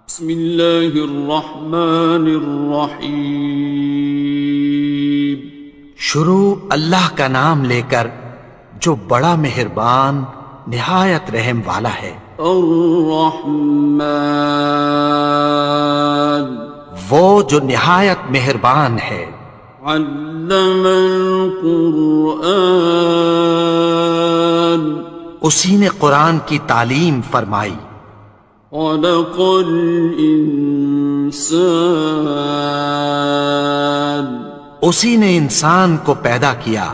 بسم اللہ الرحمن الرحیم۔ شروع اللہ کا نام لے کر جو بڑا مہربان نہایت رحم والا ہے۔ الرحمن، وہ جو نہایت مہربان ہے۔ علم القرآن، اسی نے قرآن کی تعلیم فرمائی۔ خلق الانسان، اسی نے انسان کو پیدا کیا۔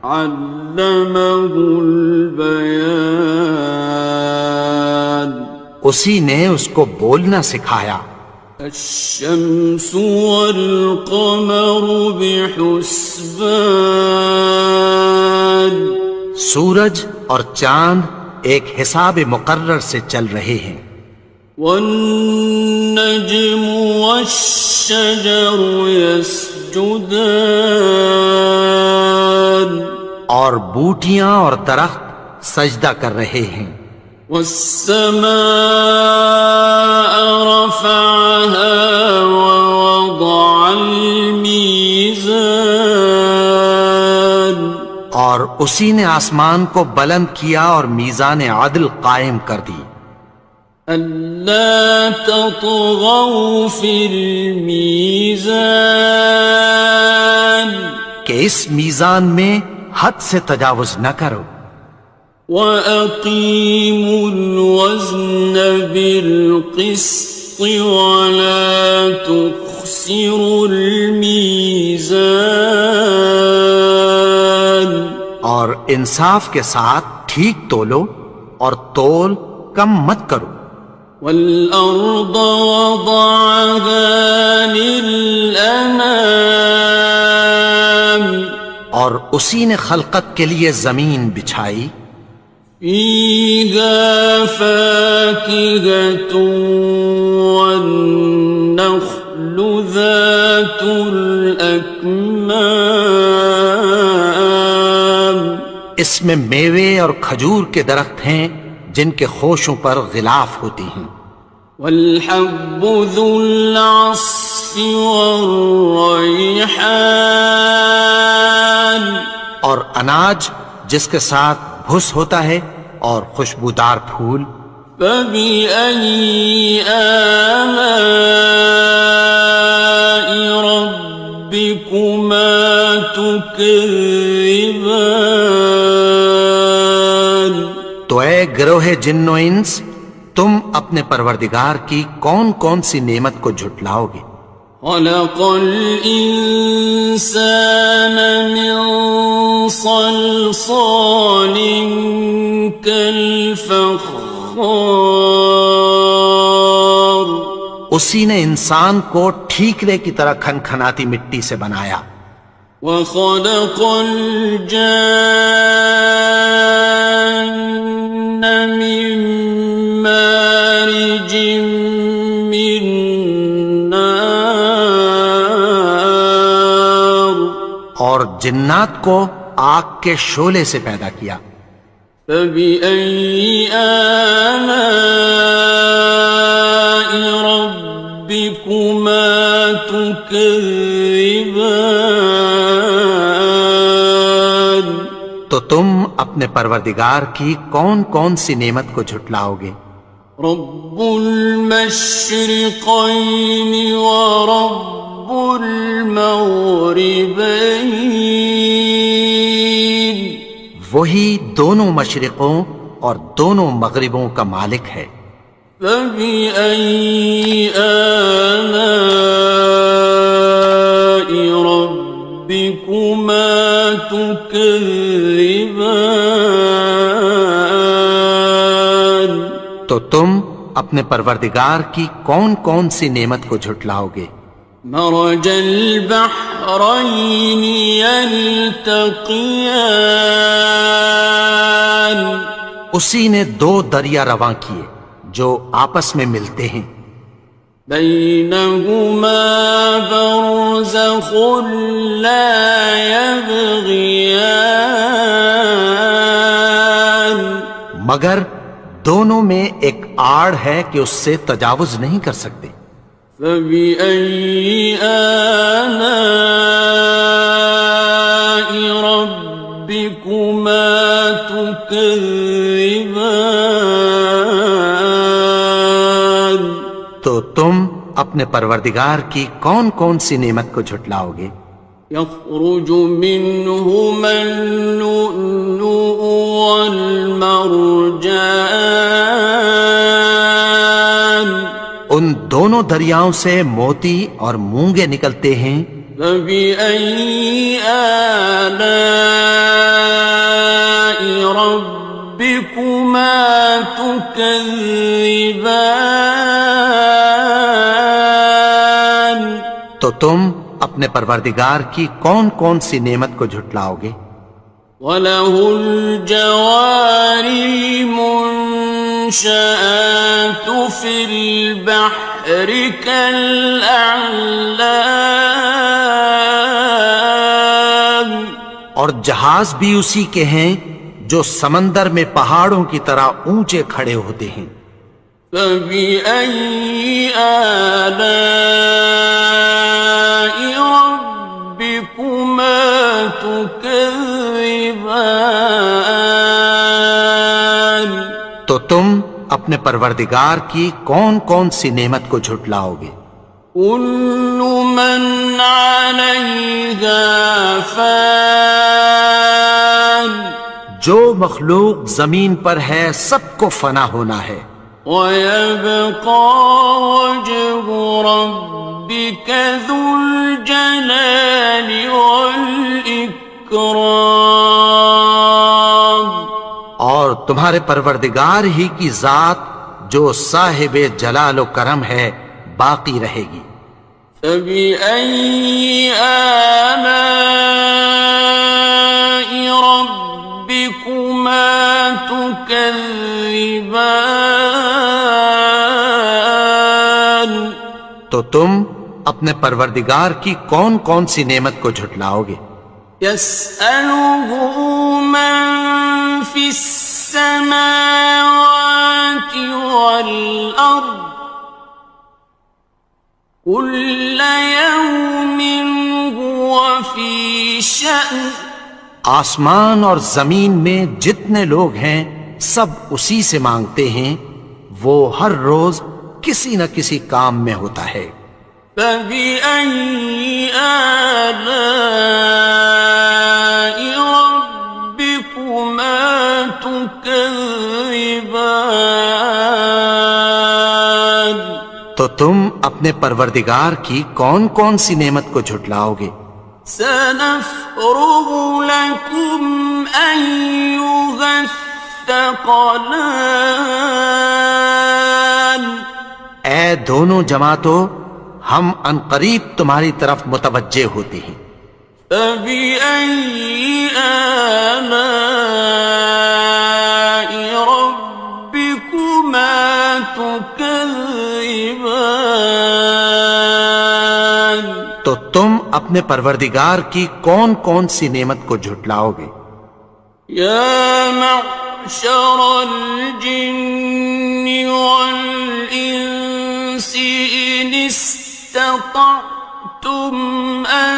علمہ البیان، اسی نے اس کو بولنا سکھایا۔ الشمس والقمر بحسبان، سورج اور چاند ایک حساب مقرر سے چل رہے ہیں۔ والنجم والشجر يسجدان، اور بوٹیاں اور درخت سجدہ کر رہے ہیں۔ والسماء رفعها ووضع الميزان، اور اسی نے آسمان کو بلند کیا اور میزان عدل قائم کر دی۔ ألا تطغوا في الميزان، کہ اس میزان میں حد سے تجاوز نہ کرو۔ وَأَقِيمُوا الْوَزْنَ بِالْقِسْطِ وَلَا تُخْسِرُوا الْمِيزَانَ، اور انصاف کے ساتھ ٹھیک تولو اور تول کم مت کرو۔ وَالْأَرْضَ وَضَعَهَا لِلْأَنَامِ، اور اسی نے خلقت کے لیے زمین بچھائی۔ فِيهَا فَاكِهَةٌ وَالنَّخْلُ ذَاتُ الْأَكْمَامِ، اس میں میوے اور کھجور کے درخت ہیں جن کے خوشوں پر غلاف ہوتی ہیں۔ وَالْحَبُّ ذُو الْعَصْفِ وَالرَّيْحَانِ، اور اناج جس کے ساتھ بھس ہوتا ہے اور خوشبودار پھول۔ فَبِأَيِّ آلَاءِ رَبِّكُمَا تُكَذِّبَانِ، تو اے گروہ جن و انس، تم اپنے پروردگار کی کون کون سی نعمت کو جھٹلاؤ گے؟ خَلَقَ الْإِنسَانَ مِنْ صَلْصَالٍ كَالْفَخَّارِ، اسی نے انسان کو ٹھیکرے کی طرح کھنکھناتی مٹی سے بنایا۔ وَخَلَقَ الْجَانَّ مِن مَّارِجٍ مِّن نَّارٍ، اور جنات کو آگ کے شعلے سے پیدا کیا۔ فَبِأَيِّ آلَاءِ رَبِّكُمَا تُكَذِّبَانِ، تو تم اپنے پروردگار کی کون کون سی نعمت کو جھٹلاؤ گے؟ رب المشرقین ورب المغربین، وہی دونوں مشرقوں اور دونوں مغربوں کا مالک ہے۔ فَبِأَيِّ آلَاءِ رَبِّكُمَا تُكَذِّبَانِ، تو تم اپنے پروردگار کی کون کون سی نعمت کو جھٹلاؤ گے؟ مرج البحرین یلتقیان، اسی نے دو دریا رواں کیے جو آپس میں ملتے ہیں۔ بینہما برزخ لا یبغیان، مگر دونوں میں ایک آڑ ہے کہ اس سے تجاوز نہیں کر سکتے۔ فبأي آلاء ربكما تكذبان؟ تو تم اپنے پروردگار کی کون کون سی نعمت کو جھٹلاؤ گے؟ يخرج منهما اللؤلؤ والمرجان، ان دونوں دریاؤں سے موتی اور مونگے نکلتے ہیں۔ فبأي آلاء ربكما تكذبان؟ تو تم اپنے پروردگار کی کون کون سی نعمت کو جھٹلاؤ گے؟ وَلَهُ الْجَوَارِ الْمُنشَآتُ فِي الْبَحْرِ كَالْأَعْلَامِ، اور جہاز بھی اسی کے ہیں جو سمندر میں پہاڑوں کی طرح اونچے کھڑے ہوتے ہیں۔ فَبِأَيِّ آلَاءِ رَبِّكُمَا تُكَذِّبَانِ؟ تو تم اپنے پروردگار کی کون کون سی نعمت کو جھٹلاؤ گے؟ كُلُّ مَنْ عَلَيْهَا فَانٍ، جو مخلوق زمین پر ہے سب کو فنا ہونا ہے۔ وَيَبْقَى وَجْهُ رَبِّكَ ذُو الْجَلَالِ وَالْإِكْرَامِ، اور تمہارے پروردگار ہی کی ذات جو صاحب جلال و کرم ہے باقی رہے گی۔ فَبِأَيِّ آلَاءِ رَبِّكُمَا تُكَذِّبَانِ؟ تو تم اپنے پروردگار کی کون کون سی نعمت کو جھٹلاؤ گے؟ يَسْأَلُهُ مَن فِي السَّمَاوَاتِ وَالْأَرْضِ كُلَّ يَوْمٍ هُوَ فِي شَأْنٍ، آسمان اور زمین میں جتنے لوگ ہیں سب اسی سے مانگتے ہیں، وہ ہر روز کسی نہ کسی کام میں ہوتا ہے۔ فَبِأَيِّ آلَاءِ رَبِّكُمَا تُكَذِّبَانِ؟ تو تم اپنے پروردگار کی کون کون سی نعمت کو جھٹلاؤ گے؟ سَنَفْرُغُ لَكُمْ أَيُّهَ الثَّقَلَانِ، اے دونوں جماعتوں، ہم عنقریب تمہاری طرف متوجہ ہوتے ہیں۔ فَبِأَيِّ آلَاءِ رَبِّكُمَا تُكَذِّبَانِ؟ تو تم اپنے پروردگار کی کون کون سی نعمت کو جھٹلاؤ گے؟ يَا مَعْشَرَ الْجِنِّ وَالْإِنسِ إِنِ اسْتَطَعْتُمْ أَن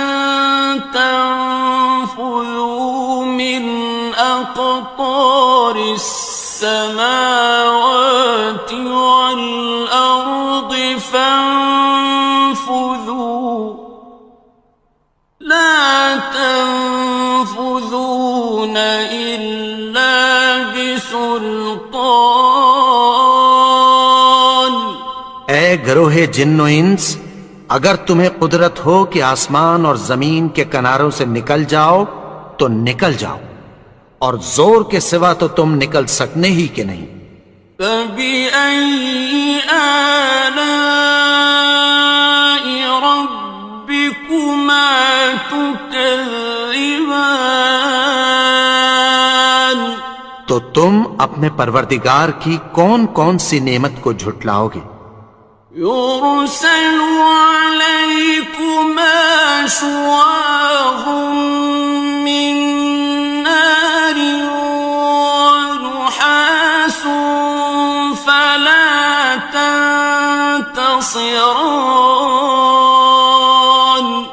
تَنفُذُوا مِنْ أَقْطَارِ السَّمَاوَاتِ وَالْأَرْضِ فَانفُذُوا لَا تَنفُذُونَ إِلَّا بِسُلْطَانٍ۔ اے گروہ جن و انس، اگر تمہیں قدرت ہو کہ آسمان اور زمین کے کناروں سے نکل جاؤ تو نکل جاؤ، اور زور کے سوا تو تم نکل سکنے ہی کہ نہیں۔ فَبِأَيِّ آلَاءِ رَبِّكُمَا تُكَذِّبَانِ؟ تو تم اپنے پروردگار کی کون کون سی نعمت کو جھٹلاؤ گے؟ يُرْسَلُ عَلَيْكُمَا شُوَاظٌ مِّن نَّارٍ وَنُحَاسٌ خصران.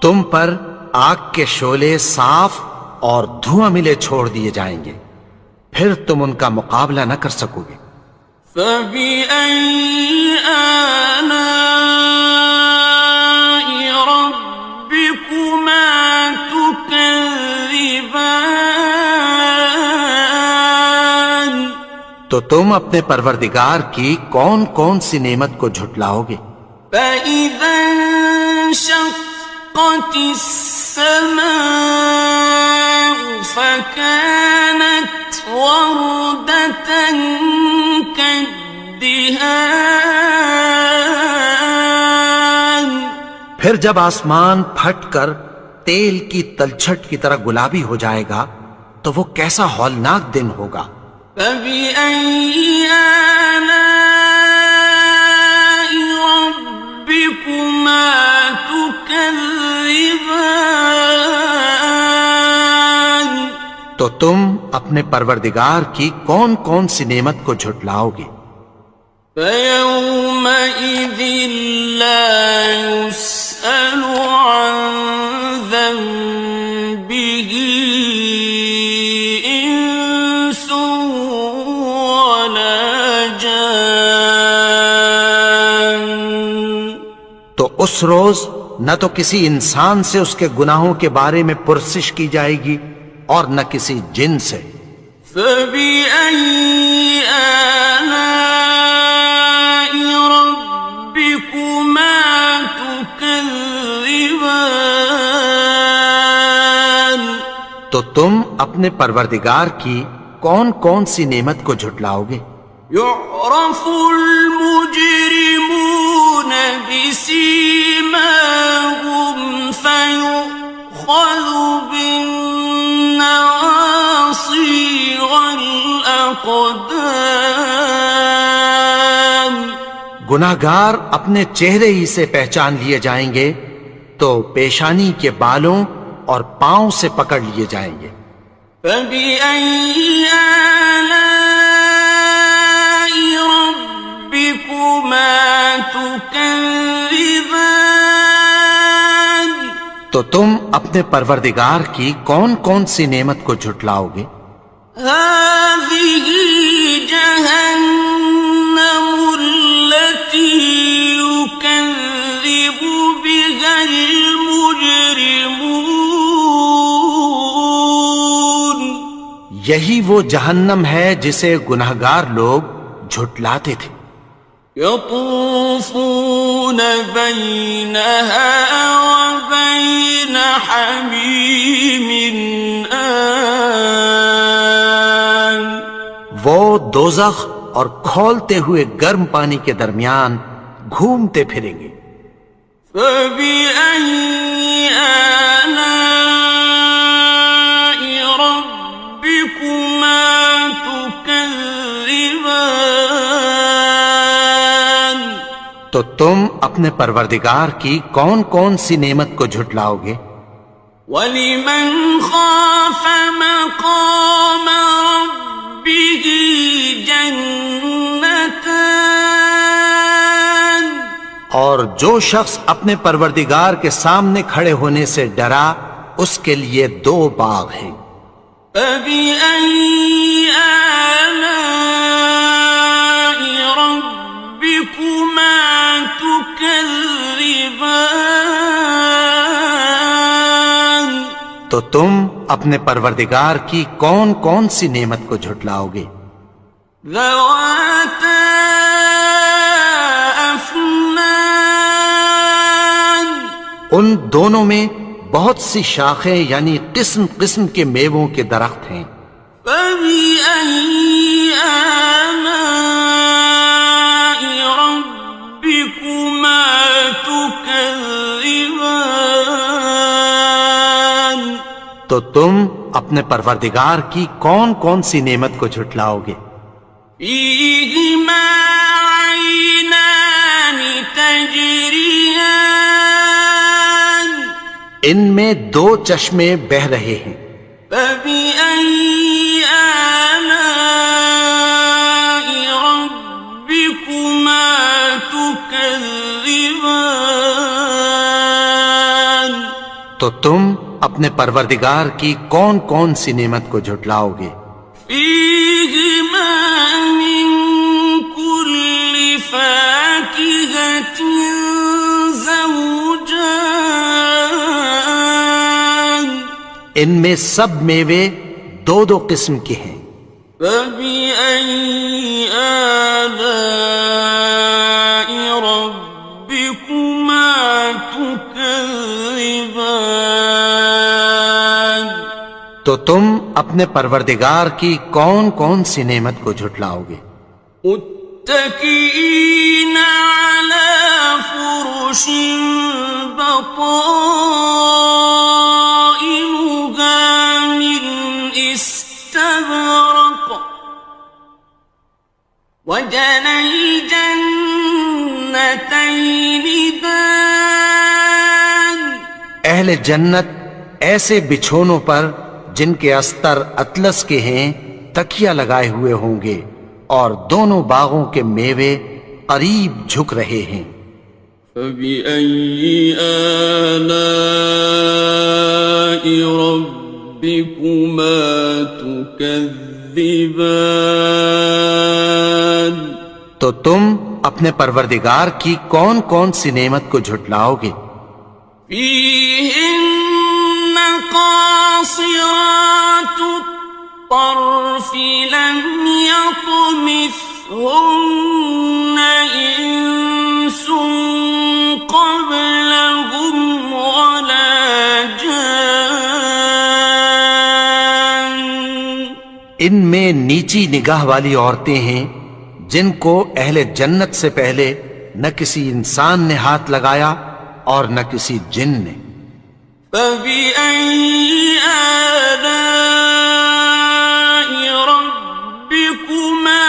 تم پر آگ کے شعلے صاف اور دھواں ملے چھوڑ دیے جائیں گے، پھر تم ان کا مقابلہ نہ کر سکو گے۔ فبأي آلاء ربكما تكذبان. تو تم اپنے پروردگار کی کون کون سی نعمت کو جھٹلاؤ گے؟ فإذا انشقت السماء فكانت وردة كالدهان. پھر جب آسمان پھٹ کر تیل کی تلچھٹ کی طرح گلابی ہو جائے گا تو وہ کیسا ہولناک دن ہوگا۔ فبأي آلاء ربكما تكذبان. تو تم اپنے پروردگار کی کون کون سی نعمت کو جھٹلاؤ گے؟ فيومئذ لا يسأل عن ذنبه إنس ولا جان. تو اس روز نہ تو کسی انسان سے اس کے گناہوں کے بارے میں پرسش کی جائے گی اور نہ کسی جن سے۔ فبأي آلاء ربكما تكذبان. تو تم اپنے پروردگار کی کون کون سی نعمت کو جھٹلاؤ گے؟ يعرف المجرمون بسيماهم فيؤخذ بالنواصي والأقدام. گناہگار اپنے چہرے ہی سے پہچان لیے جائیں گے تو پیشانی کے بالوں اور پاؤں سے پکڑ لیے جائیں گے۔ فبأي آلاء ربكما تكذبان. تو تم اپنے پروردگار کی کون کون سی نعمت کو جھٹلاؤ گے؟ هذه جهنم التي يكذب بها المجرمون. یہی وہ جہنم ہے جسے گناہگار لوگ جھٹلاتے تھے۔ يطوفون بينها وبين حميم آن. وہ دوزخ اور کھولتے ہوئے گرم پانی کے درمیان گھومتے پھریں گے۔ فبأي آلاء ربكما تكذبان. تو تم اپنے پروردگار کی کون کون سی نعمت کو جھٹلاؤ گے؟ وَلِمَنْ خَافَ مَقَامَ رَبِّهِ جَنَّتَانِ. اور جو شخص اپنے پروردگار کے سامنے کھڑے ہونے سے ڈرا اس کے لیے 2 باغ ہیں۔ فَبِأَيِّ آلَاءِ رَبِّكُمَا تُكَذِّبَانِ. تو تم اپنے پروردگار کی کون کون سی نعمت کو جھٹلاؤ گے؟ ذَوَاتَا أَفْنَانٍ. ان دونوں میں بہت سی شاخیں یعنی قسم قسم کے میووں کے درخت ہیں۔ فَبِأَيِّ آلَاءِ رَبِّكُمَا تُكَذِّبَانِ. تو تم اپنے پروردگار کی کون کون سی نعمت کو جھٹلاؤ گے؟ فِيهِمَا عَيْنَانِ تَجْرِيَانِ. ان میں 2 چشمے بہہ رہے ہیں۔ فَبِأَيِّ آلَاءِ رَبِّكُمَا تُكَذِّبَانِ. تكذبان تو تم اپنے پروردگار کی کون کون سی نعمت کو جھٹلاؤ گے؟ فيهما من كل فاكهة زوجان ان میں سب میوے دو دو قسم کے ہیں۔ فبأي آلاء ربكما تكذبان تو تم اپنے پروردگار کی کون کون سی نعمت کو جھٹلاؤ گے؟ متكئين على فرش بطائنها من استبرق وجنى الجنتين دان اہل جنت ایسے بچھونوں پر جن کے استر اطلس کے ہیں تکیہ لگائے ہوئے ہوں گے، اور دونوں باغوں کے میوے قریب جھک رہے ہیں۔ فبأي آلاء ربكما تكذبان تو تم اپنے پروردگار کی کون کون سی نعمت کو جھٹلاؤ گے؟ فيهن قاصرات الطرف لم يطمثهن إنس قبلهم ولا جان ان میں نیچی نگاہ والی عورتیں ہیں جن کو اہل جنت سے پہلے نہ کسی انسان نے ہاتھ لگایا اور نہ کسی جن نے۔ فبأي آلاء ربكما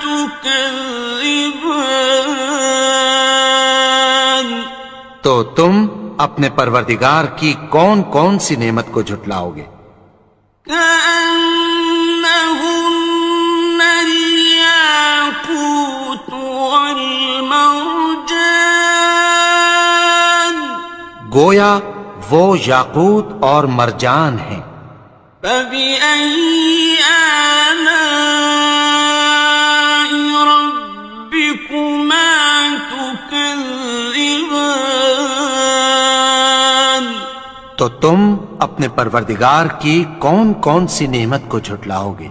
تكذبان تو تم اپنے پروردگار کی کون کون سی نعمت کو جھٹلاؤ گے؟ كأنهن الياقوت والمرجان گویا وہ یاقوت اور مرجان ہیں۔ فبأي آلاء ربكما تكذبان تو تم اپنے پروردگار کی کون کون سی نعمت کو جھٹلاؤ گے؟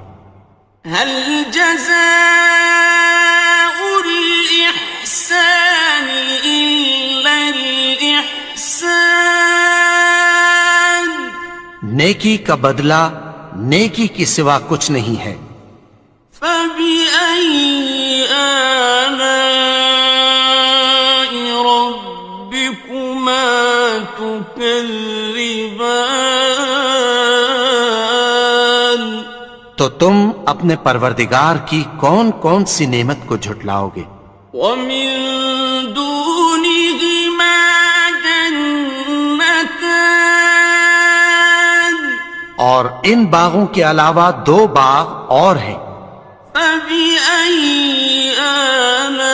هل جزاء الإحسان إلا الإحسان نیکی کا بدلہ نیکی کی سوا کچھ نہیں ہے۔ فبأي آلاء ربكما تكذبان تو تم اپنے پروردگار کی کون کون سی نعمت کو جھٹلاؤ گے؟ ومن دونهما جنتان اور ان باغوں کے علاوہ دو باغ اور ہیں۔ فبأي آلاء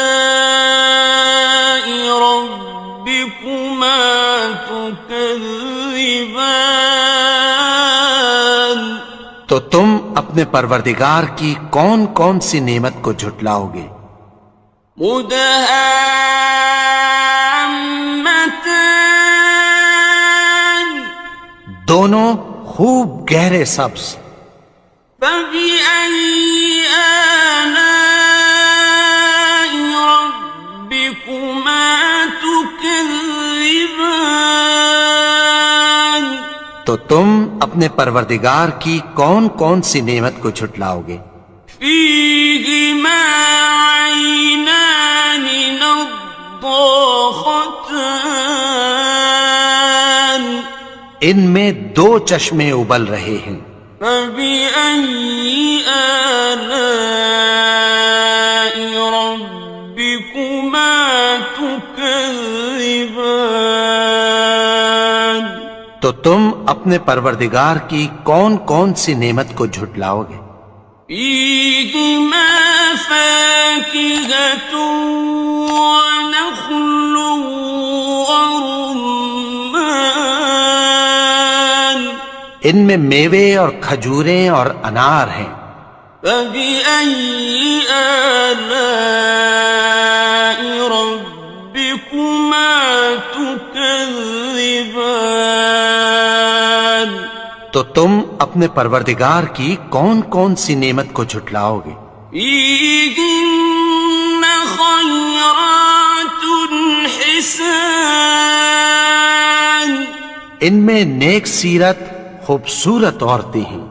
ربكما تكذبان تو تم اپنے پروردگار کی کون کون سی نعمت کو جھٹلاؤ گے؟ مدهامتان دونوں خوب گہرے سبز۔ فبأي آلاء ربكما تكذبان تو تم اپنے پروردگار کی کون کون سی نعمت کو جھٹلاؤ گے؟ فيهما عينان نضاختان ان میں دو چشمے ابل رہے ہیں۔ فبأي آلاء ربكما تكذبان تو تم اپنے پروردگار کی کون کون سی نعمت کو جھٹلاؤ گے؟ فيهما فاكهة ونخل ورمان ان میں میوے اور کھجوریں اور انار ہیں. فبأي آلاء ربكما تكذبان تو تم اپنے پروردگار کی کون کون سی نعمت کو جھٹلاؤ گے؟ فيهن خيرات حسان ان میں نیک سیرت خوبصورت عورتیں ہیں.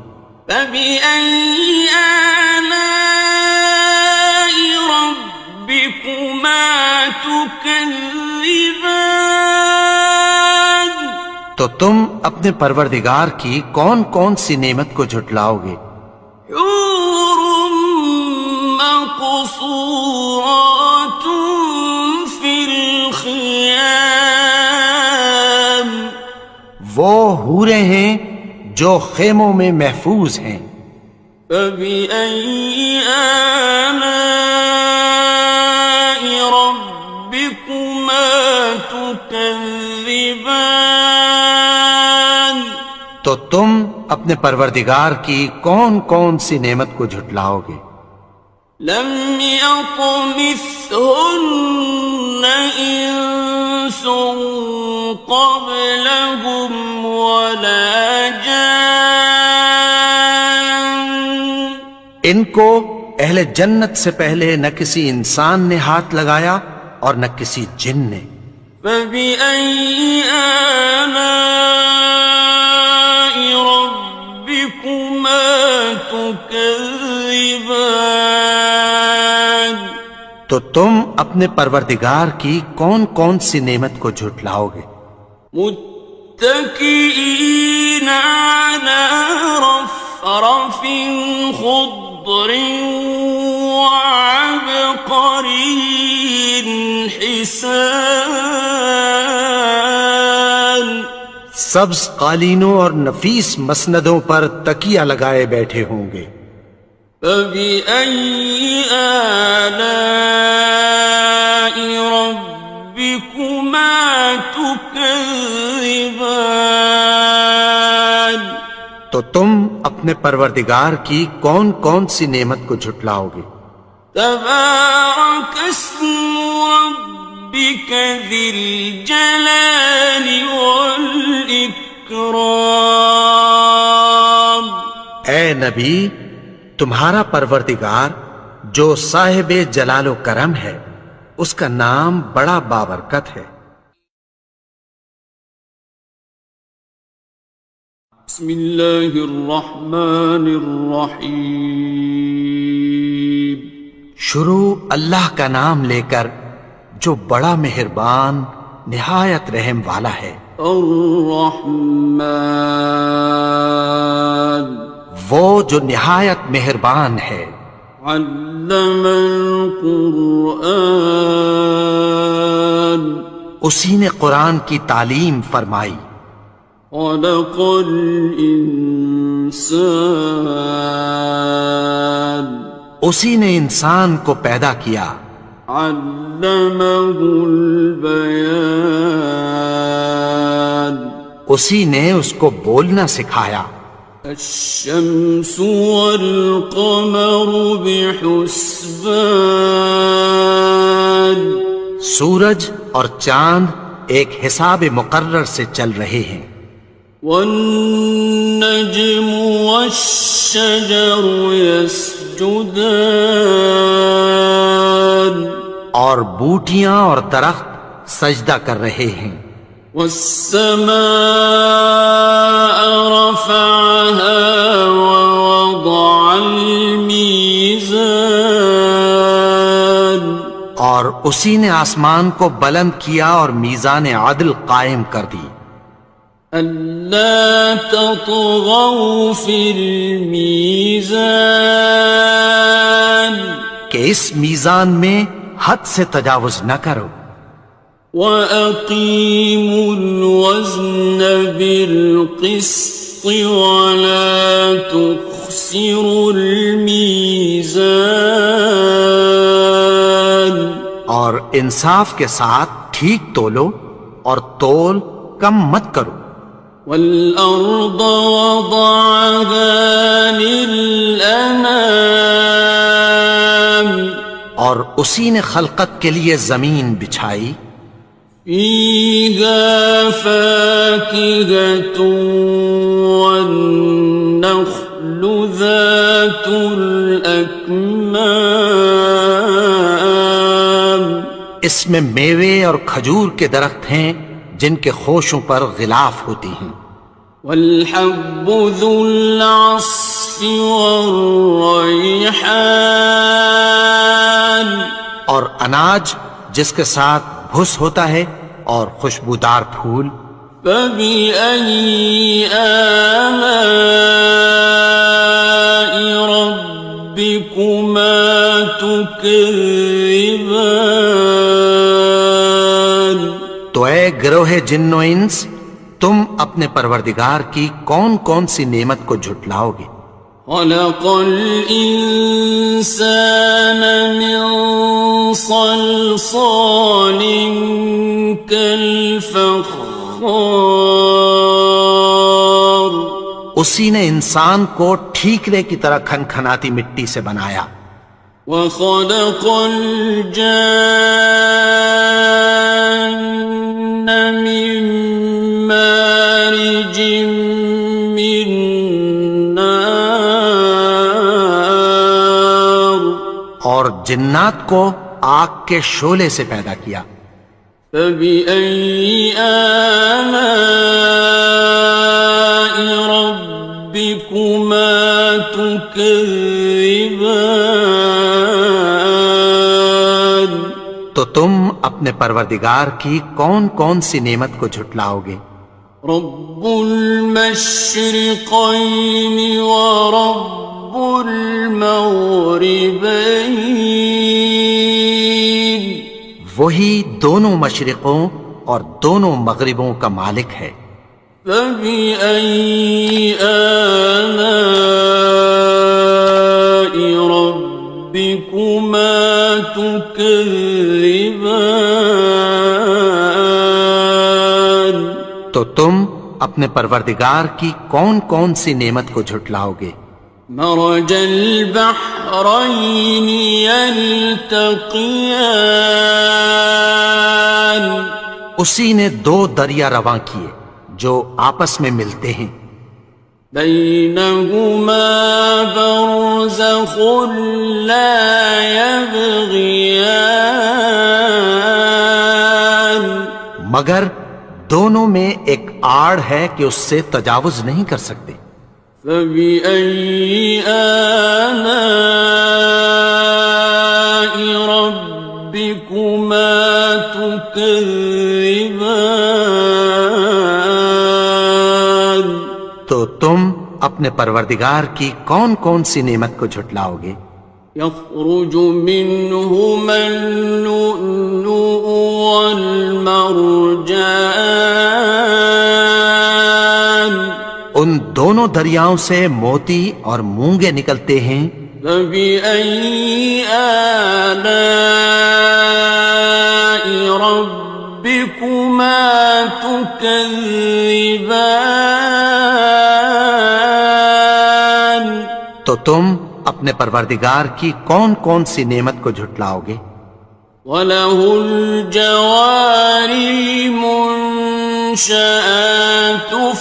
فبأي آلاء ربكما تكذبان تو تم اپنے پروردگار کی کون کون سی نعمت کو جھٹلاؤ گے؟ حور مقصورات في الخيام وہ حوریں ہیں جو خیموں میں محفوظ ہیں. فبأي آلاء ربكما تكذبان تو تم اپنے پروردگار کی کون کون سی نعمت کو جھٹلاؤ گے؟ لم يطمثهن إنس قبلهم ولا جان ان کو اہل جنت سے پہلے نہ کسی انسان نے ہاتھ لگایا اور نہ کسی جن نے. فبأي آلاء ربكما تكذبان تو تم اپنے پروردگار کی کون کون سی نعمت کو جھٹلاؤ گے؟ متكئين على رفرف خضر وعبقري حسان سبز قالینوں اور نفیس مسندوں پر تکیہ لگائے بیٹھے ہوں گے. فبأي آلاء ربكما تكذبان تو تم اپنے پروردگار کی کون کون سی نعمت کو جھٹلاؤ گے؟ تبارك اسم ربك ذي الجلال والإكرام اے نبی، تمہارا پروردگار جو صاحب جلال و کرم ہے اس کا نام بڑا بابرکت ہے. بسم اللہ الرحمن الرحیم شروع اللہ کا نام لے کر جو بڑا مہربان نہایت رحم والا ہے. الرحمن وہ جو نہایت مہربان ہے. علم القرآن اسی نے قرآن کی تعلیم فرمائی. خلق الانسان اسی نے انسان کو پیدا کیا. علمه البیان اسی نے اس کو بولنا سکھایا. الشمس والقمر بحسبان سورج اور چاند ایک حساب مقرر سے چل رہے ہیں. والنجم والشجر يسجدان اور بوٹیاں اور درخت سجدہ کر رہے ہیں. والسماء رفعها ووضع الميزان اور اسی نے آسمان کو بلند کیا اور میزان عدل قائم کر دی. ألا تطغوا في الميزان کہ اس میزان میں حد سے تجاوز نہ کرو. وَأَقِيمُوا الْوَزْنَ بِالْقِسْطِ وَلَا تُخْسِرُوا الْمِيزَانَ اور انصاف کے ساتھ ٹھیک تولو اور تول کم مت کرو. والأرض وضعها للأنام اور اسی نے خلقت کے لیے زمین بچھائی. فيها فاكهة والنخل ذات الأكمام اس میں میوے اور کھجور کے درخت ہیں جن کے خوشوں پر غلاف ہوتی ہیں. والحب ذو العصف والريحان اور اناج جس کے ساتھ بھس ہوتا ہے اور خوشبودار پھول. فبأي آلاء ربكما تكذبان تو اے گروہ جن و انس، تم اپنے پروردگار کی کون کون سی نعمت کو جھٹلاؤ گے؟ خلق الإنسان من صلصال كالفخار اسی نے انسان کو ٹھیکرے کی طرح کھنکھناتی مٹی سے بنایا. وخلق الجان من مارج من نار اور جنات کو آگ کے شعلے سے پیدا کیا. فبأي آلاء ربكما تكذبان تو تم اپنے پروردگار کی کون کون سی نعمت کو جھٹلاؤ گے؟ رب المشرقين ورب المغربين وہی دونوں مشرقوں اور دونوں مغربوں کا مالک ہے. فبأي آلاء ربكما تكذبان تو تم اپنے پروردگار کی کون کون سی نعمت کو جھٹلاؤ گے؟ مرج البحرين يلتقيان اسی نے دو دریا رواں کیے جو آپس میں ملتے ہیں. بينهما برزخ لا يبغيان مگر دونوں میں ایک آڑ ہے کہ اس سے تجاوز نہیں کر سکتے. فبأي آلاء ربكما تكذبان تو تم اپنے پروردگار کی کون کون سی نعمت کو جھٹلاؤ گے؟ يخرج منهما اللؤلؤ والمرجان ان دونوں دریاؤں سے موتی اور مونگے نکلتے ہیں. فبأي آلاء ربكما تكذبان تو تم اپنے پروردگار کی کون کون سی نعمت کو جھٹلاؤ گے؟ وَلَهُ الْجَوَارِ الْمُنشَآتُ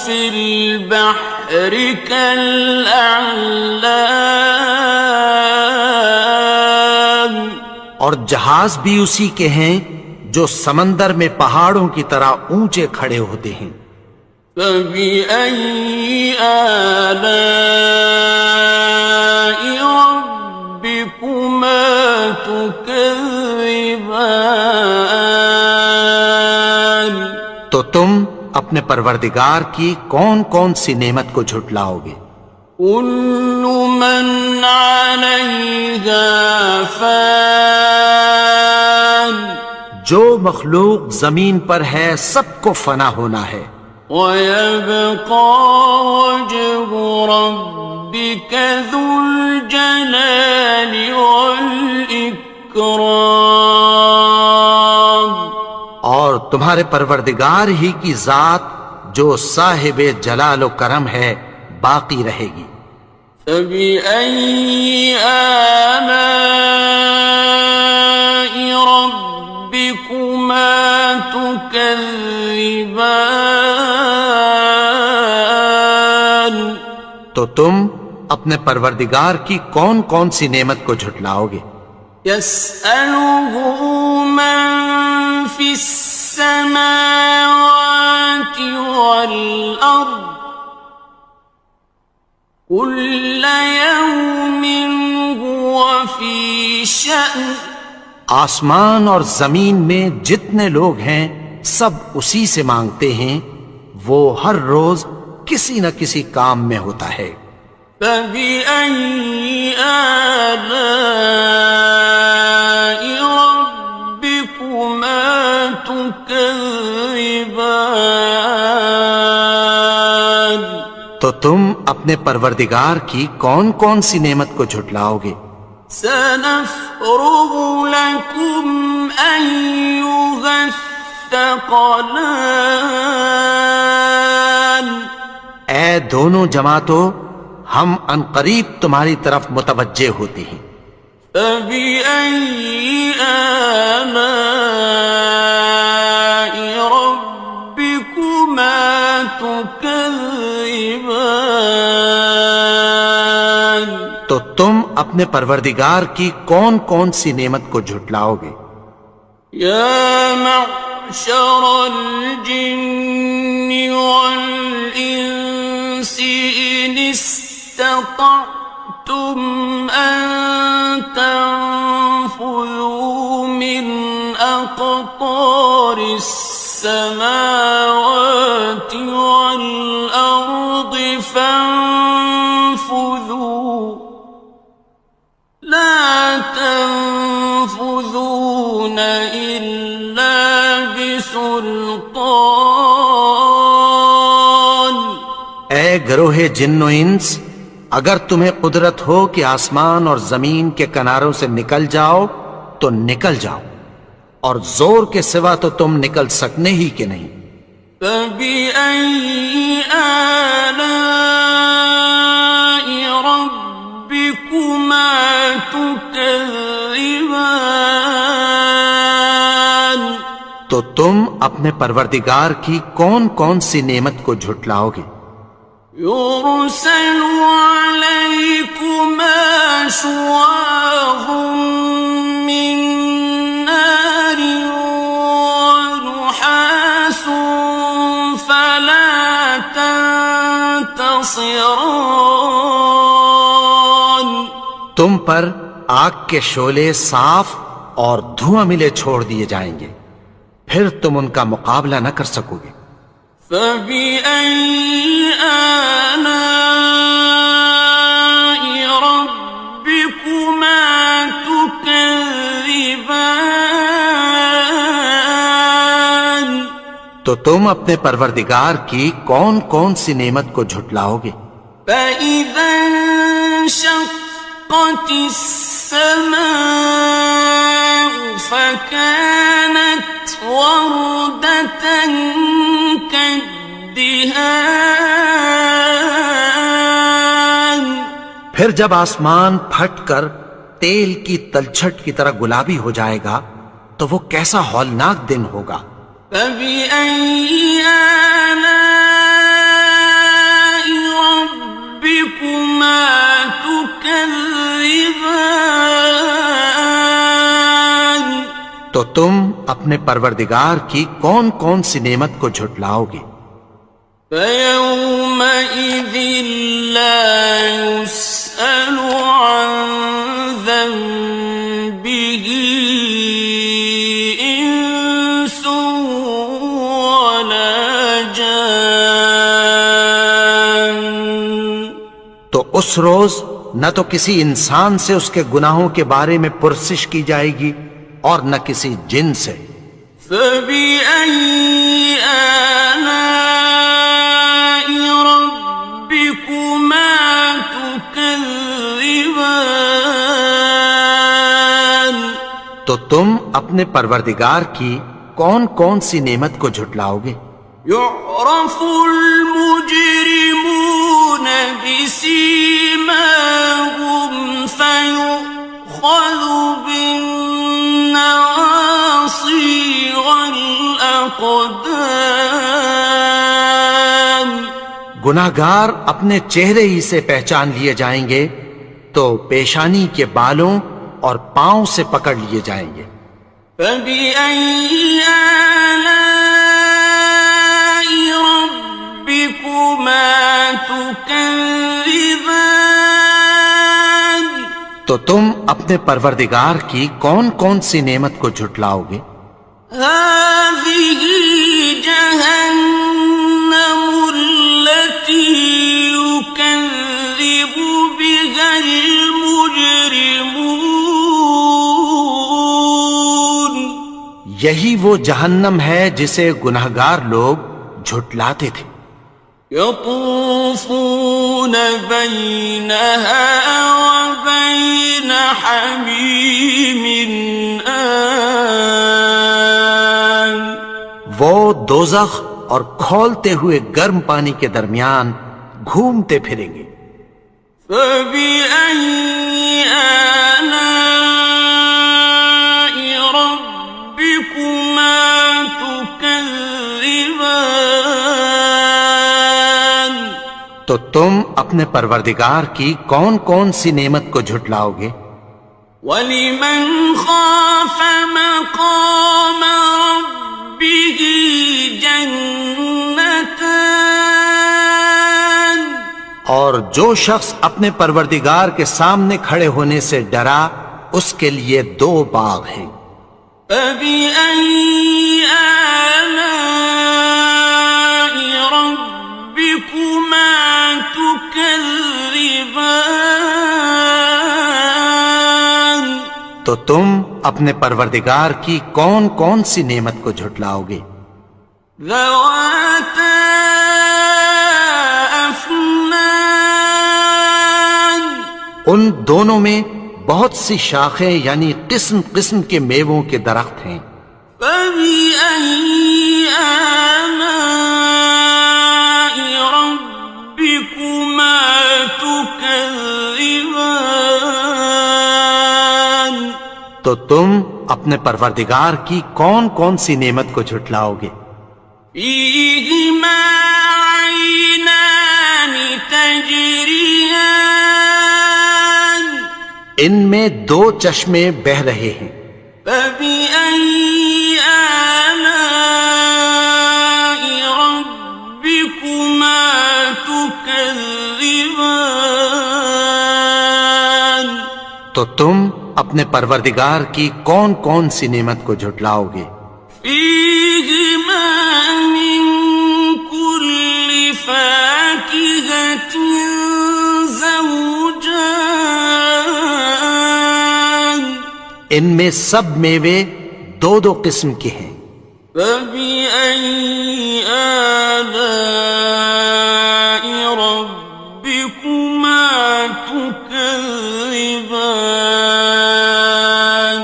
فِي الْبَحْرِ كَالْأَعْلَامِ اور جہاز بھی اسی کے ہیں جو سمندر میں پہاڑوں کی طرح اونچے کھڑے ہوتے ہیں. فَبِأَيِّ آلَاءِ رَبِّكُمَا تُكَذِّبَانِ تو تم اپنے پروردگار کی کون کون سی نعمت کو جھٹلاؤ گے؟ كُلُّ مَنْ عَلَيْهَا فَانٍ جو مخلوق زمین پر ہے سب کو فنا ہونا ہے. وَيَبْقَى وَجْهُ رَبِّكَ ذُو الْجَلَالِ وَالْإِكْرَامِ الإكرام اور تمہارے پروردگار ہی کی ذات جو صاحب جلال و کرم ہے باقی رہے گی۔ فبأي آلاء ربكما تكذبان تو تم اپنے پروردگار کی کون کون سی نعمت کو جھٹلاؤ گے؟ يسأله من في السماوات والأرض كل يوم هو في شأن آسمان اور زمین میں جتنے لوگ ہیں سب اسی سے مانگتے ہیں، وہ ہر روز کسی نہ کسی کام میں ہوتا ہے۔ فبأي آلاء ربكما تكذبان تو تم اپنے پروردگار کی کون کون سی نعمت کو جھٹلاؤ گے؟ سنفرغ لكم أيها الثقلان اے دونوں جماعتوں، ہم عنقریب تمہاری طرف متوجہ ہوتے ہیں۔ فبأي آلاء ربكما تكذبان تو تم اپنے پروردگار کی کون کون سی نعمت کو جھٹلاؤ گے؟ يا معشر الجن والإنس إن استطعتم أن تنفذوا من أقطار السماوات والأرض فانفذوا لا تنفذون إلا بسلطان اے گروہ جن و انس، اگر تمہیں قدرت ہو کہ آسمان اور زمین کے کناروں سے نکل جاؤ تو نکل جاؤ، اور زور کے سوا تو تم نکل سکنے ہی کہ نہیں۔ فبأي آلاء ربكما تكذبان تو تم اپنے پروردگار کی کون کون سی نعمت کو جھٹلاؤ گے؟ يرسل عليكما شواظ من نار ونحاس فلا تنتصران تم پر آگ کے شعلے صاف اور دھواں ملے چھوڑ دیے جائیں گے، پھر تم ان کا مقابلہ نہ کر سکو گے۔ فبأي آلاء ربكما تكذبان تو تم اپنے پروردگار کی کون کون سی نعمت کو جھٹلاؤ گے؟ فإذا انشقت السماء فكانت وردة كالدهان پھر جب آسمان پھٹ کر تیل کی تلچھٹ کی طرح گلابی ہو جائے گا تو وہ کیسا ہولناک دن ہوگا۔ فبأي آلاء ربكما تكذبان تو تم اپنے پروردگار کی کون کون سی نعمت کو جھٹلاؤ گے؟ فيومئذ لا يسأل عن ذنبه إنس ولا جان تو اس روز نہ تو کسی انسان سے اس کے گناہوں کے بارے میں پرسش کی جائے گی اور نہ کسی جن سے۔ فبأي آلاء ربكما تكذبان تم اپنے پروردگار کی کون کون سی نعمت کو جھٹلاؤ گے؟ يعرف المجرمون بسيماهم فيؤخذ بالنواصي والأقدام گناہگار اپنے چہرے ہی سے پہچان لیے جائیں گے تو پیشانی کے بالوں اور پاؤں سے پکڑ لیے جائیں گے۔ فبأي آلاء ربكما تكذبان تو تم اپنے پروردگار کی کون کون سی نعمت کو جھٹلاؤ گے؟ هذه جهنم التي يكذب بها المجرمون یہی وہ جہنم ہے جسے گناہگار لوگ جھٹلاتے تھے۔ يطوفون بينها وبين حميم آن وہ دوزخ اور کھولتے ہوئے گرم پانی کے درمیان گھومتے پھریں گے۔ فبأي آلاء ربكما تكذبان تو تم اپنے پروردگار کی کون کون سی نعمت کو جھٹلاؤ گے؟ وَلِمَنْ خَافَ مَقَامَ رَبِّهِ جَنَّتَانِ اور جو شخص اپنے پروردگار کے سامنے کھڑے ہونے سے ڈرا اس کے لیے دو باغ ہیں۔ فَبِأَيِّ آلَاءِ رَبِّكُمَا تُكَذِّبَانِ تو تم اپنے پروردگار کی کون کون سی نعمت کو جھٹلاؤ گے؟ ذَوَاتَا أَفْنَانٍ ان دونوں میں بہت سی شاخیں یعنی قسم قسم کے میووں کے درخت ہیں۔ فَبِأَيِّ آلَاءِ رَبِّكُمَا تُكَذِّبَانِ تو تم اپنے پروردگار کی کون کون سی نعمت کو جھٹلاؤ گے؟ فِيهِمَا عَيْنَانِ تَجْرِيَانِ ان میں دو چشمے بہہ رہے ہیں۔ فَبِأَيِّ آلَاءِ رَبِّكُمَا تُكَذِّبَانِ تو تم اپنے پروردگار کی کون کون سی نعمت کو جھٹلاؤ گے؟ فِيهِمَا مِن كُلِّ فَاكِهَةٍ زَوْجَانِ ان میں سب میوے دو دو قسم کے ہیں۔ فَبِأَيِّ آلَاءِ رَبِّكُمَا تُكَذِّبَانِ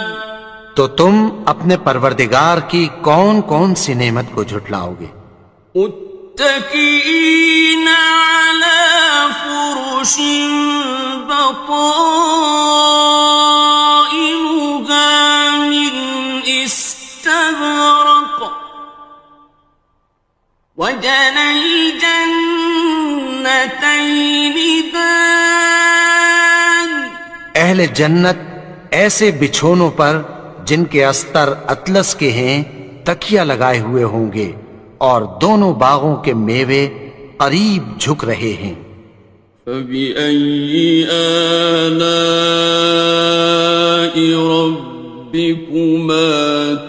تو تم اپنے پروردگار کی کون کون سی نعمت کو جھٹلاؤ گے؟ متكئين على فرش بطائنها من استبرق وجنى الجنتين دان اہل جنت ایسے بچھونوں پر جن کے استر اطلس کے ہیں تکیہ لگائے ہوئے ہوں گے اور دونوں باغوں کے میوے قریب جھک رہے ہیں۔ فَبِأَيِّ آلَاءِ رَبِّكُمَا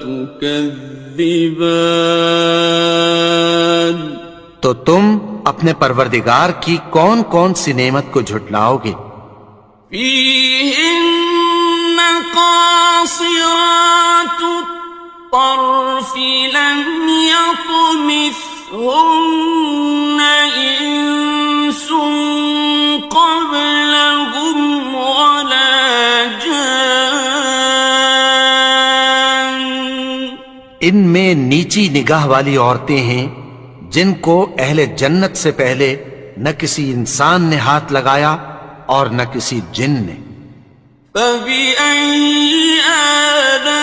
تُكَذِّبَانِ تو تم اپنے پروردگار کی کون کون سی نعمت کو جھٹلاؤ گے؟ فِيهِنَّ قَاصِرَاتُ الطَّرْفِ لَمْ يَطْمِثْهُنَّ إِنسٌ قَبْلَهُمْ وَلَا جَانٌّ ان میں نیچی نگاہ والی عورتیں ہیں جن کو اہل جنت سے پہلے نہ کسی انسان نے ہاتھ لگایا اور نہ کسی جن نے. فَبِأَيِّ آلَاءِ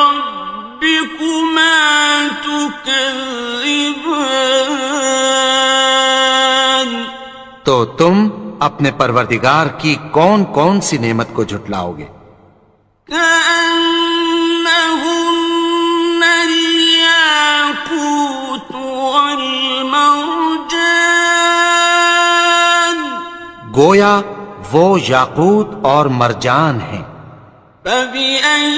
رَبِّكُمَا تُكَذِّبَانِ تو تم اپنے پروردگار کی کون کون سی نعمت کو جھٹلاؤ گے؟ كأنهن الياقوت والمرجان گویا وہ یاقوت اور مرجان ہیں. فبأي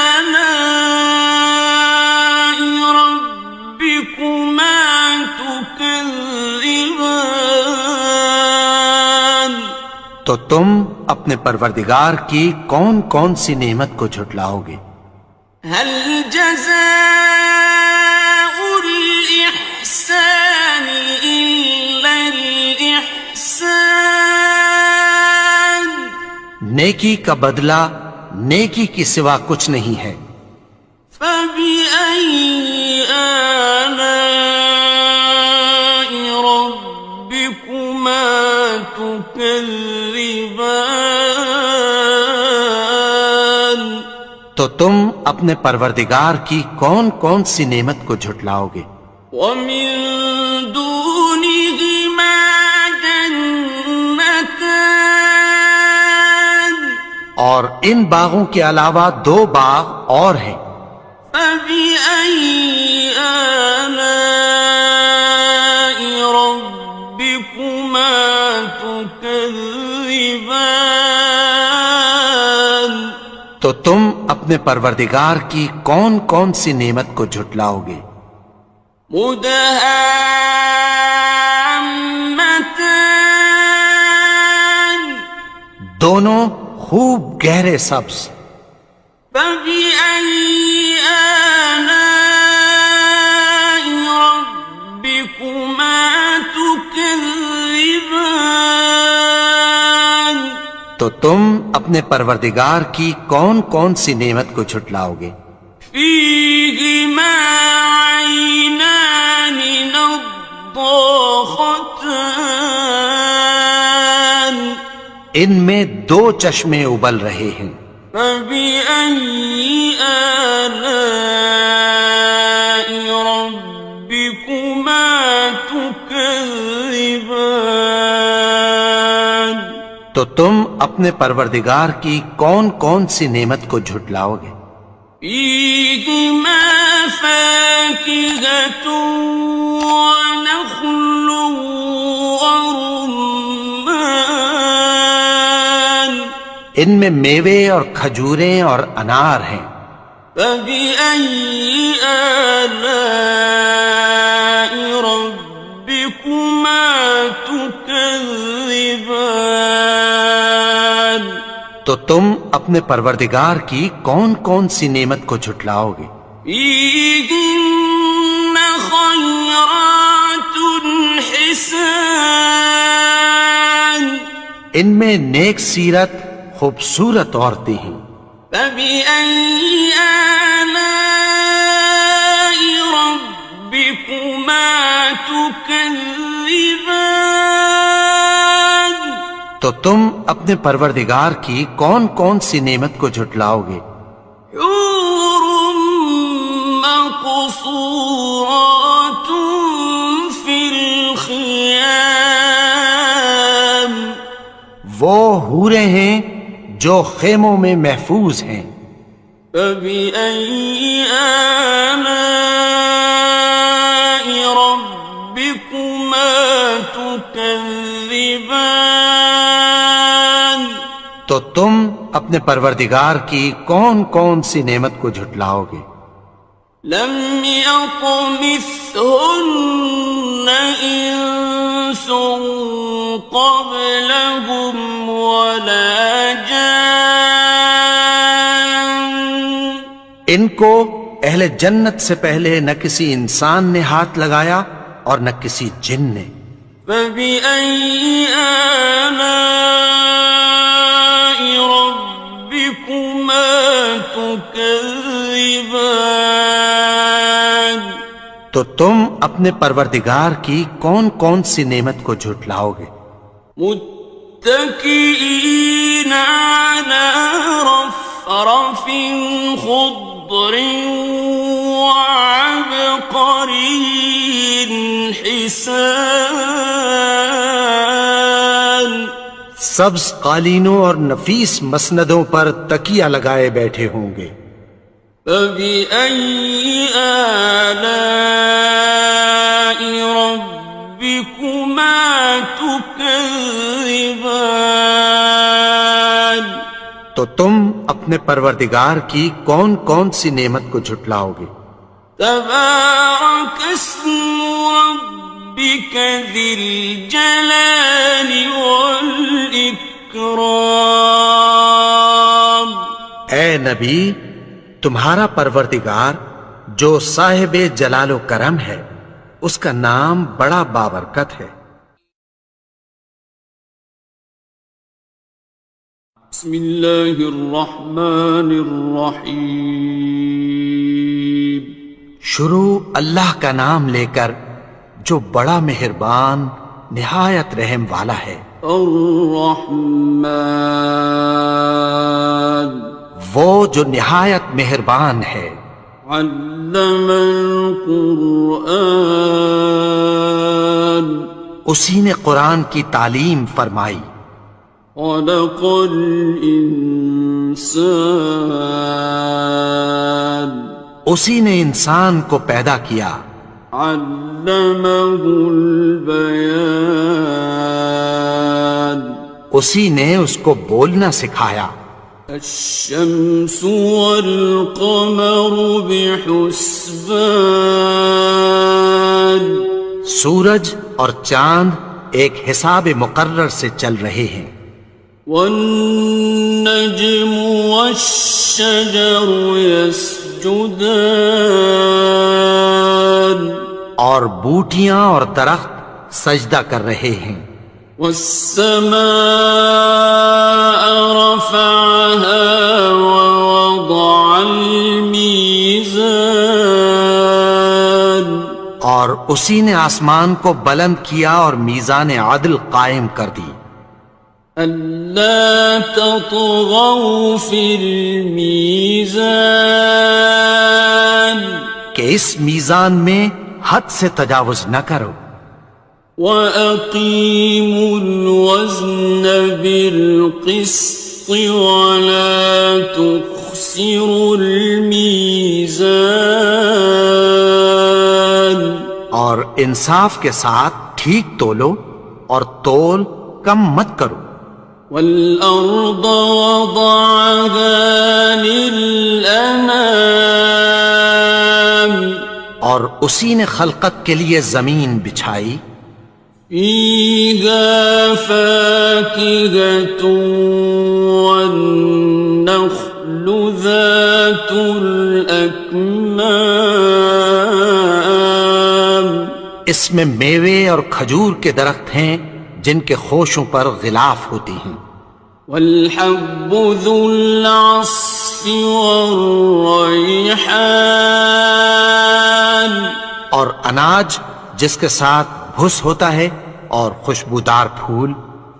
آلاء ربكما تكذبان تو تم اپنے پروردگار کی کون کون سی نعمت کو جھٹلاؤ گے؟ هل جزاء الإحسان إلا الإحسان نیکی کا بدلہ نیکی کی سوا کچھ نہیں ہے. فبأي آلاء ربكما تكذبان تو تم اپنے پروردگار کی کون کون سی نعمت کو جھٹلاؤ گے؟ ومن دونهما جنتان اور ان باغوں کے علاوہ دو باغ اور ہیں. فبأي آلاء ربكما تكذبان تو تم اپنے پروردگار کی کون کون سی نعمت کو جھٹلاؤ گے؟ مدهامتان دونوں خوب گہرے سبز. فبأي آلاء ربكما تكذبان تو تم اپنے پروردگار کی کون کون سی نعمت کو جھٹلاؤ گے؟ فيهما عينان نضاختان ان میں دو چشمے ابل رہے ہیں. فبأي آلاء ربكما تكذبان تو تم اپنے پروردگار کی کون کون سی نعمت کو جھٹلاؤ گے؟ فيهما فاكهة ونخل ورمان ان میں میوے اور کھجوریں اور انار ہیں. فبأي آلاء ربكما تكذبان تو تم اپنے پروردگار کی کون کون سی نعمت کو جھٹلاؤ گے؟ فيهن خيرات حسان ان میں نیک سیرت خوبصورت عورتیں ہیں. فبأي آلاء ربكما تكذبان تو تم اپنے پروردگار کی کون کون سی نعمت کو جھٹلاؤ گے؟ حور مقصورات في الخيام وہ حوریں ہیں جو خیموں میں محفوظ ہیں. فبأي آلاء ربكما تكذبان تو تم اپنے پروردگار کی کون کون سی نعمت کو جھٹلاؤ گے؟ لم يطمثهن إنس قبلهم ولا جان ان کو اہل جنت سے پہلے نہ کسی انسان نے ہاتھ لگایا اور نہ کسی جن نے. فبأي آلاء ربكما تكذبان تكذبان تو تم اپنے پروردگار کی کون کون سی نعمت کو جھٹلاؤ گے؟ متكئين على رفرف خضر وعبقري حسان سبز قالینوں اور نفیس مسندوں پر تکیہ لگائے بیٹھے ہوں گے۔ فبأي آلاء ربكما تكذبان تو تم اپنے پروردگار کی کون کون سی نعمت کو جھٹلاؤ گے؟ تبارك اسم ربك ذي الجلال والإكرام اے نبی، تمہارا پروردگار جو صاحب جلال و کرم ہے، اس کا نام بڑا بابرکت ہے۔ بسم اللہ الرحمن الرحیم شروع اللہ کا نام لے کر جو بڑا مہربان نہایت رحم والا ہے۔ الرحمن وہ جو نہایت مہربان ہے۔ علم القرآن اسی نے قرآن کی تعلیم فرمائی۔ خلق الانسان اسی نے انسان کو پیدا کیا۔ علمہ البیان اسی نے اس کو بولنا سکھایا۔ الشمس والقمر بحسبان سورج اور چاند ایک حساب مقرر سے چل رہے ہیں۔ والنجم والشجر يسجدان اور بوٹیاں اور درخت سجدہ کر رہے ہیں۔ والسماء رفعها ووضع الميزان اور اسی نے آسمان کو بلند کیا اور میزان عدل قائم کر دی۔ ألا تطغوا في الميزان کہ اس میزان میں حد سے تجاوز نہ کرو۔ وَأَقِيمُوا الْوَزْنَ بِالْقِسْطِ وَلَا تُخْسِرُوا الْمِيزَانَ اور انصاف کے ساتھ ٹھیک تولو اور تول کم مت کرو۔ وَالْأَرْضَ وَضَعَهَا لِلْأَنَامِ اور اسی نے خلقت کے لیے زمین بچھائی۔ فِيهَا فَاكِهَةٌ وَالنَّخْلُ ذَاتُ الْأَكْمَامِ اس میں میوے اور کھجور کے درخت ہیں جن کے خوشوں پر غلاف ہوتی ہیں۔ وَالْحَبُّ ذُو الْعَصْفِ وَالرَّيْحَانِ اور اناج جس کے ساتھ بھس ہوتا ہے اور خوشبودار پھول۔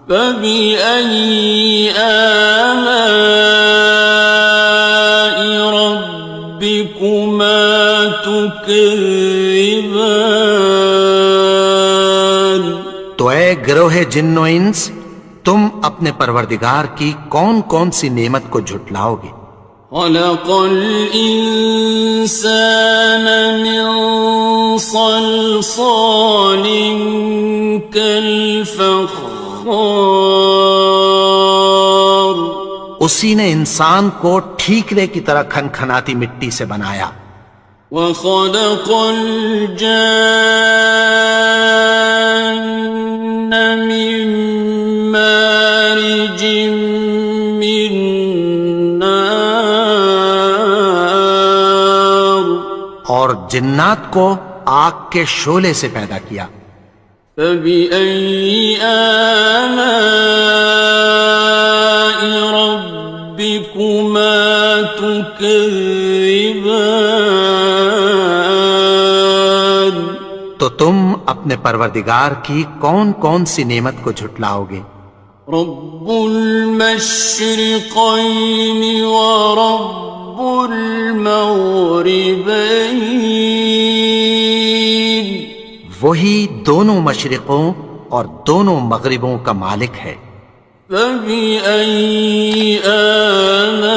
فَبِأَيِّ آلَاءِ رَبِّكُمَا تُكَذِّبَانِ تو اے گروہ جن و انس، تم اپنے پروردگار کی کون کون سی نعمت کو جھٹلاؤ گے؟ خَلَقَ الْإِنسَانَ مِنْ صَلْصَالٍ كَالْفَخَّارِ اسی نے انسان کو ٹھیکرے کی طرح کھنکھناتی مٹی سے بنایا۔ وَخَلَقَ الْجَانَّ مِن مَّارِجٍ مِّن نَّارٍ اور جنات کو آگ کے شعلے سے پیدا کیا۔ فَبِأَيِّ آلَاءِ رَبِّكُمَا ربكما تكذبان تو تم اپنے پروردگار کی کون کون سی نعمت کو جھٹلاؤ گے؟ رب المشرقين ورب المغربين وہی دونوں مشرقوں اور دونوں مغربوں کا مالک ہے، فبأي آلاء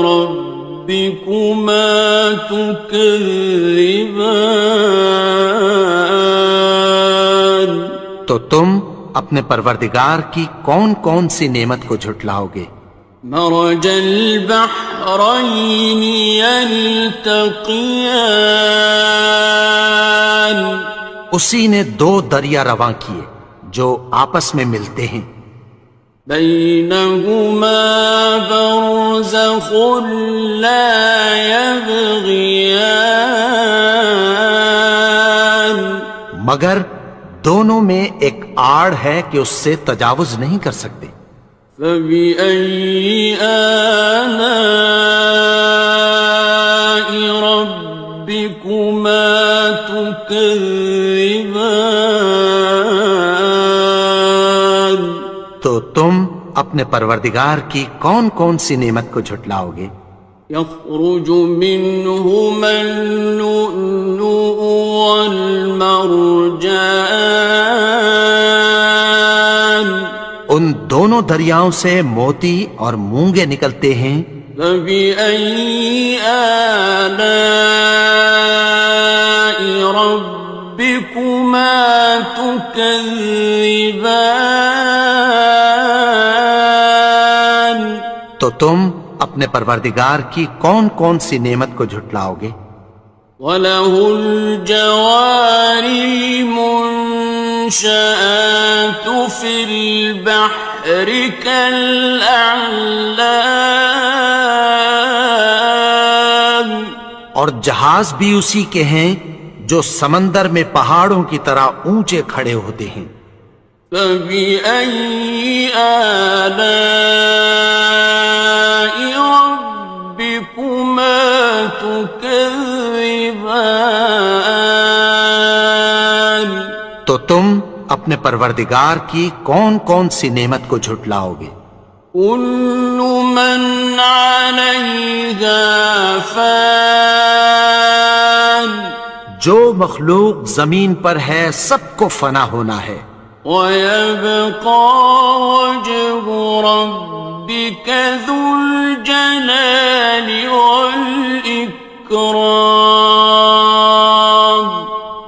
ربكما تكذبان تو تم اپنے پروردگار کی کون کون سی نعمت کو جھٹلاؤ گے؟ مرج البحرين يلتقيان اسی نے دو دریا رواں کیے جو آپس میں ملتے ہیں، بينهما برزخ لا يبغيان مگر دونوں میں ایک آڑ ہے کہ اس سے تجاوز نہیں کر سکتے۔ فبأي آلاء ربكما تكذبان تو تم اپنے پروردگار کی کون کون سی نعمت کو جھٹلاؤ گے؟ يخرج منهما اللؤلؤ والمرجان ان دونوں دریاؤں سے موتی اور مونگے نکلتے ہیں، فبأي آلاء ربكما تكذبان تو تم اپنے پروردگار کی کون کون سی نعمت کو جھٹلاؤ گے؟ وَلَهُ الْجَوَارِ الْمُنشَآتُ فِي الْبَحْرِ كَالْأَعْلَامِ اور جہاز بھی اسی کے ہیں جو سمندر میں پہاڑوں کی طرح اونچے کھڑے ہوتے ہیں۔ فَبِأَيِّ آلَاءِ رَبِّكُمَا تُكَذِّبَانِ تو تم اپنے پروردگار کی کون کون سی نعمت کو جھٹلاؤ گے؟ كُلُّ مَنْ عَلَيْهَا فَانٍ جو مخلوق زمین پر ہے سب کو فنا ہونا ہے، وَيَبْقَى وَجْهُ رَبِّكَ ذُو الْجَلَالِ وَالْإِكْرَامِ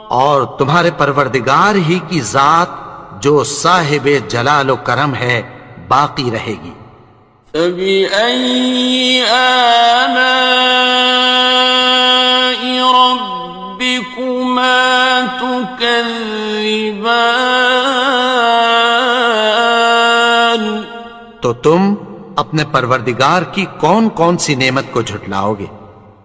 اور تمہارے پروردگار ہی کی ذات جو صاحب جلال و کرم ہے باقی رہے گی۔ فَبِأَيِّ آلَاءِ رَبِّكُمَا تُكَذِّبَانِ تو تم اپنے پروردگار کی کون کون سی نعمت کو جھٹلاؤ گے؟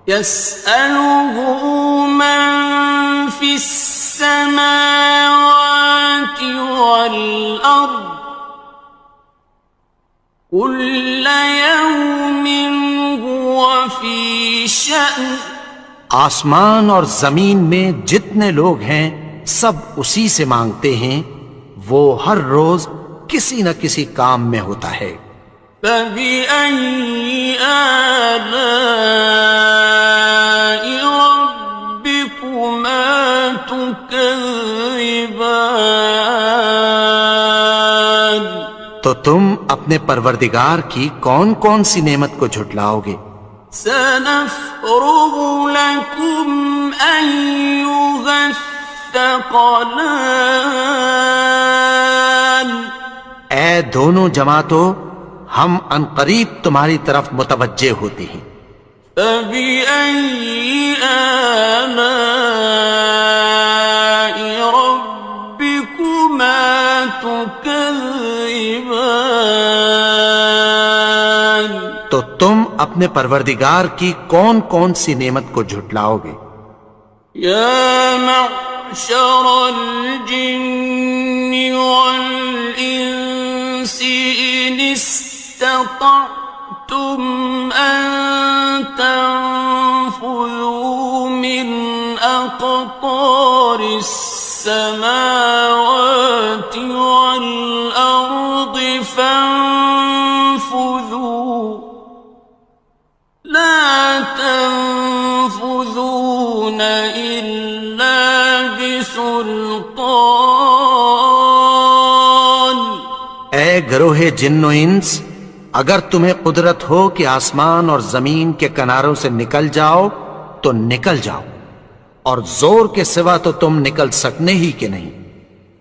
يَسْأَلُهُ مَن فِي السَّمَاوَاتِ وَالْأَرْضِ كُلَّ يَوْمٍ هُوَ فِي شَأْنٍ آسمان اور زمین میں جتنے لوگ ہیں سب اسی سے مانگتے ہیں، وہ ہر روز کسی نہ کسی کام میں ہوتا ہے۔ فَبِأَيِّ آلَاءِ رَبِّكُمَا تُكَذِّبَانِ تو تم اپنے پروردگار کی کون کون سی نعمت کو جھٹلاؤ گے؟ سَنَفْرُغُ لَكُمْ أَيُّهَ الثَّقَلَانِ اے دونوں جماعتوں، ہم عنقریب تمہاری طرف متوجہ ہوتے ہیں۔ فَبِأَيِّ آلَاءِ رَبِّكُمَا تُكَذِّبَانِ تو تم اپنے پروردگار کی کون کون سی نعمت کو جھٹلاؤ گے؟ يَا مَعْشَرَ الْجِنِّ وَالْإِنسِ إِنِ استطعتم أن تنفذوا من أقطار السماوات والأرض فانفذوا لا تنفذون إلا بسلطان. اے گروہ جن و انس، اگر تمہیں قدرت ہو کہ آسمان اور زمین کے کناروں سے نکل جاؤ تو نکل جاؤ، اور زور کے سوا تو تم نکل سکنے ہی کہ نہیں.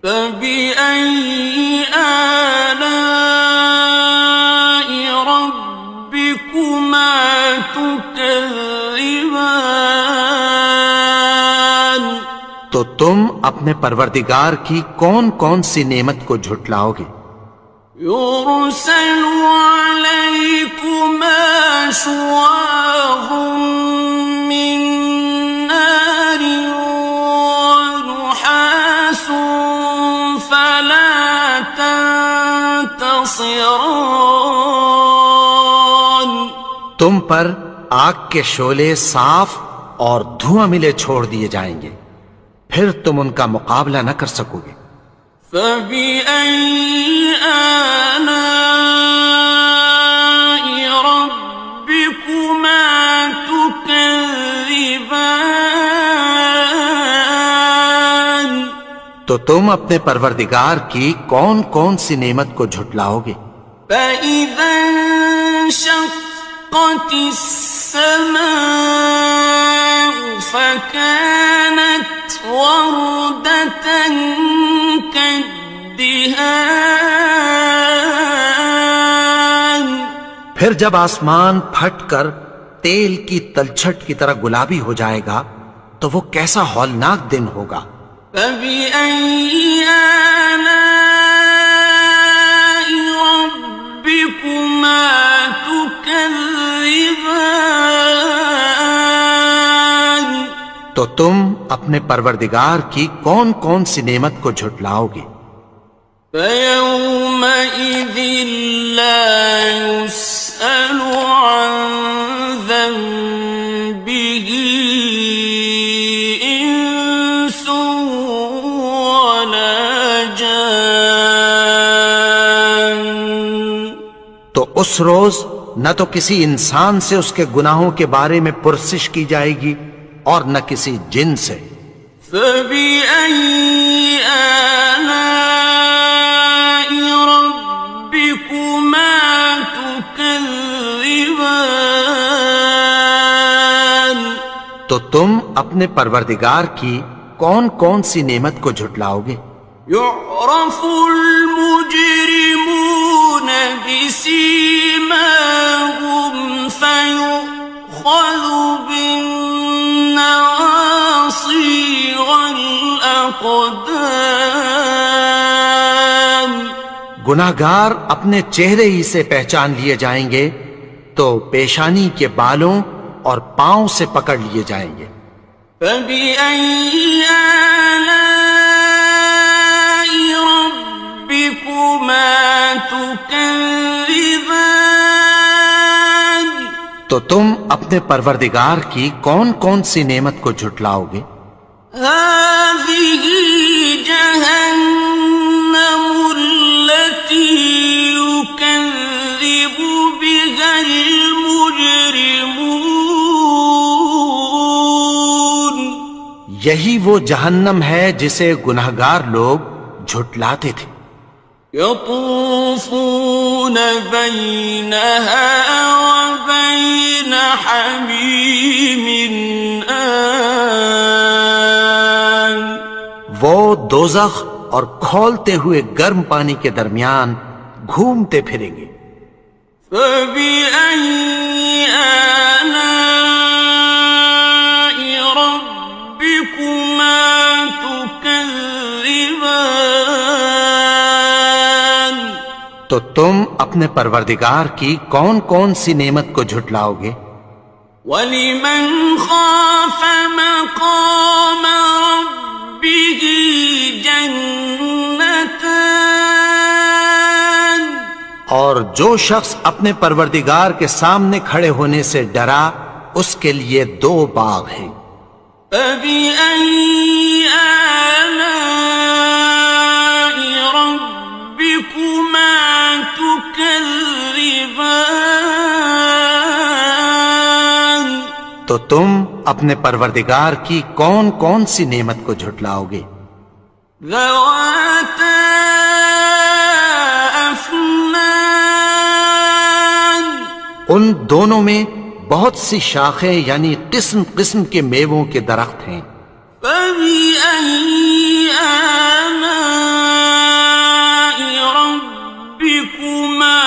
فَبِأَيِّ آلَاءِ رَبِّكُمَا تُكَذِّبَانِ. تو تم اپنے پروردگار کی کون کون سی نعمت کو جھٹلاؤ گے؟ يُرْسَلُ عَلَيْكُمَا شُوَاظٌ مِّن نَّارٍ وَنُحَاسٌ فَلَا تَنتَصِرَانِ. تم پر آگ کے شعلے صاف اور دھواں ملے چھوڑ دیے جائیں گے، پھر تم ان کا مقابلہ نہ کر سکو گے. فَبِأَيِّ آلَاءِ رَبِّكُمَا تُكَذِّبَانِ. تو تم اپنے پروردگار کی کون کون سی نعمت کو جھٹلاؤ گے؟ فَإِذَا انشَقَّتِ السَّمَاءُ فَكَانَتْ وَرْدَةً كَالدِّهَانِ. پھر جب آسمان پھٹ کر تیل کی تلچھٹ کی طرح گلابی ہو جائے گا تو وہ کیسا ہولناک دن ہوگا. فَبِأَيِّ آلَاءِ رَبِّكُمَا تُكَذِّبَانِ. تو تم اپنے پروردگار کی کون کون سی نعمت کو جھٹلاؤ گے؟ فَيَوْمَئِذٍ لَا يُسْأَلُ عَنْ ذَنبِهِ إِنسٌ وَلَا جَانٌ. تو اس روز نہ تو کسی انسان سے اس کے گناہوں کے بارے میں پرسش کی جائے گی اور نہ کسی جن سے. فَبِأَيِّ آلَاءِ رَبِّكُمَا تُكَذِّبَانِ. تو تم اپنے پروردگار کی کون کون سی نعمت کو جھٹلاؤ گے؟ يُعْرَفُ الْمُجْرِمُونَ بِسِيمَاهُمْ فَيُؤْخَذُ بِالنَّوَاصِي وَالْأَقْدَامِ. گناہگار اپنے چہرے ہی سے پہچان لیے جائیں گے تو پیشانی کے بالوں اور پاؤں سے پکڑ لیے جائیں گے. فَبِأَيِّ آلَاءِ رَبِّكُمَا تُكَذِّبَانِ. تو تم اپنے پروردگار کی کون کون سی نعمت کو جھٹلاؤ گے؟ هَٰذِهِ جَهَنَّمُ الَّتِي يُكَذِّبُ بِهَا الْمُجْرِمُونَ. یہی وہ جہنم ہے جسے گناہگار لوگ جھٹلاتے تھے. يَطُوفُونَ بَيْنَهَا وَبَيْنَ حَمِيمٍ آنٍ. وہ دوزخ اور کھولتے ہوئے گرم پانی کے درمیان گھومتے پھریں گے. فَبِأَيِّ آلَاءِ رَبِّكُمَا تُكَذِّبَانِ. تو تم اپنے پروردگار کی کون کون سی نعمت کو جھٹلاؤ گے؟ وَلِمَنْ خَافَ مَقَامَ رَبِّهِ جَنَّتَانِ. اور اور جو شخص اپنے پروردگار کے سامنے کھڑے ہونے سے ڈرا اس کے لیے 2 باغ ہیں۔ فَبِأَيِّ آلَاءِ رَبِّكُمَا تُكَذِّبَانِ تو تم اپنے پروردگار کی کون کون سی نعمت کو جھٹلاؤ گے؟ ذَوَاتَا أَفْنَانٍ ان دونوں میں بہت سی شاخیں یعنی قسم قسم کے میووں کے درخت ہیں۔ فَبِأَيِّ آلَاءِ رَبِّكُمَا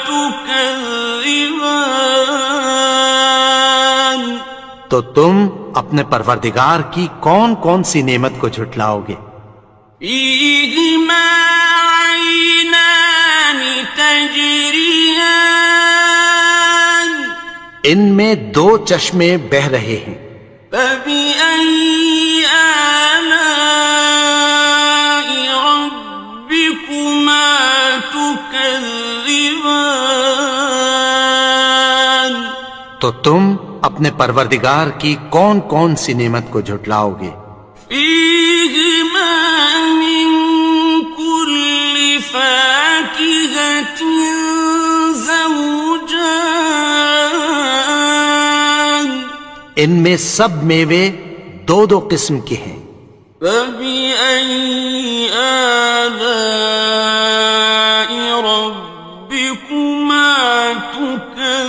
تُكَذِّبَانِ تو تم اپنے پروردگار کی کون کون سی نعمت کو جھٹلاؤ گے؟ فِيهِمَا عَيْنَانِ تَجْرِيَانِ ان میں 2 چشمے بہ رہے ہیں۔ فَبِأَيِّ آلَاءِ رَبِّكُمَا تُكَذِّبَانِ تو تم اپنے پروردگار کی کون کون سی نعمت کو جھٹلاؤ گے؟ فِيهِمَا مِن كُلِّ فَاكِهَةٍ زَوْجَانِ ان میں سب میوے 2 قسم کے ہیں۔ فَبِأَيِّ آلَاءِ رَبِّكُمَا تُكَذِّبَانِ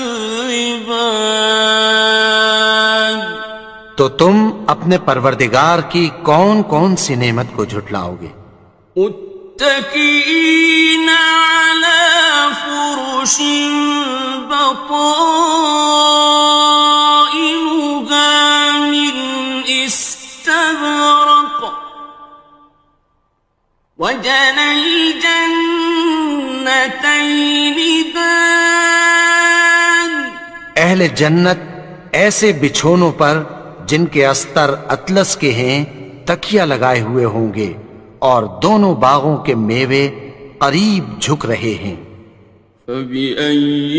تو تم اپنے پروردگار کی کون کون سی نعمت کو جھٹلاؤ گے؟ متكئين على فرش بطائنها من استبرق وجنى الجنتين دان اہل جنت ایسے بچھونوں پر جن کے استر اطلس کے ہیں تکیہ لگائے ہوئے ہوں گے اور دونوں باغوں کے میوے قریب جھک رہے ہیں۔ فَبِأَيِّ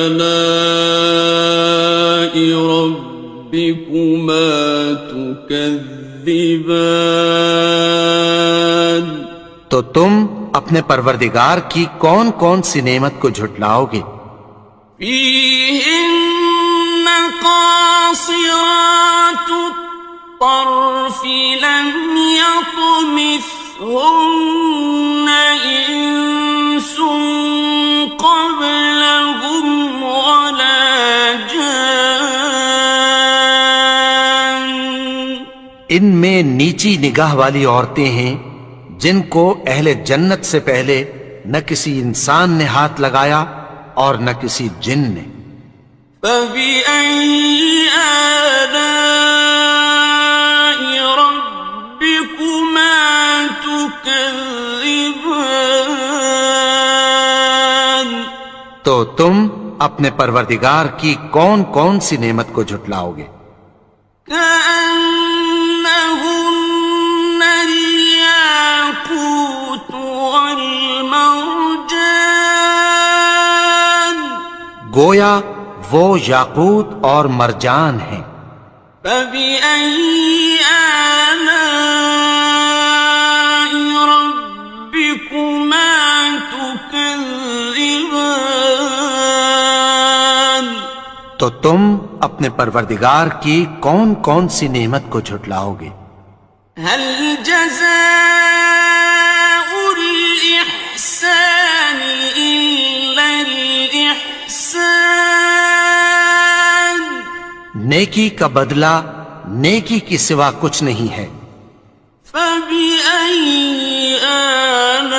آلَاءِ رَبِّكُمَا تُكَذِّبَانِ تو تم اپنے پروردگار کی کون کون سی نعمت کو جھٹلاؤ گے؟ فِيهِنَّ قَاصِرَاتُ الطَّرْفِ لَمْ يَطْمِثْهُنَّ إِنسٌ قَبْلَهُمْ وَلَا جَانٌّ ان میں نیچی نگاہ والی عورتیں ہیں جن کو اہل جنت سے پہلے نہ کسی انسان نے ہاتھ لگایا اور نہ کسی جن نے۔ فَبِأَيِّ آلَاءِ رَبِّكُمَا تُكَذِّبَانِ تو تم اپنے پروردگار کی کون کون سی نعمت کو جھٹلاؤ گے؟ كَأَنَّهُنَّ الْيَاقُوتُ وَالْمَرْجَانُ گویا وہ یاقوت اور مرجان ہیں۔ فَبِأَيِّ آلَاءِ رَبِّكُمَا تُكَذِّبَانِ تو تم اپنے پروردگار کی کون کون سی نعمت کو جھٹلاؤ گے؟ هَلْ جَزَاءُ الْإِحْسَانِ إِلَّا الْإِحْسَانُ نیکی کا بدلہ نیکی کی سوا کچھ نہیں ہے۔ فَبِأَيِّ آلَاءِ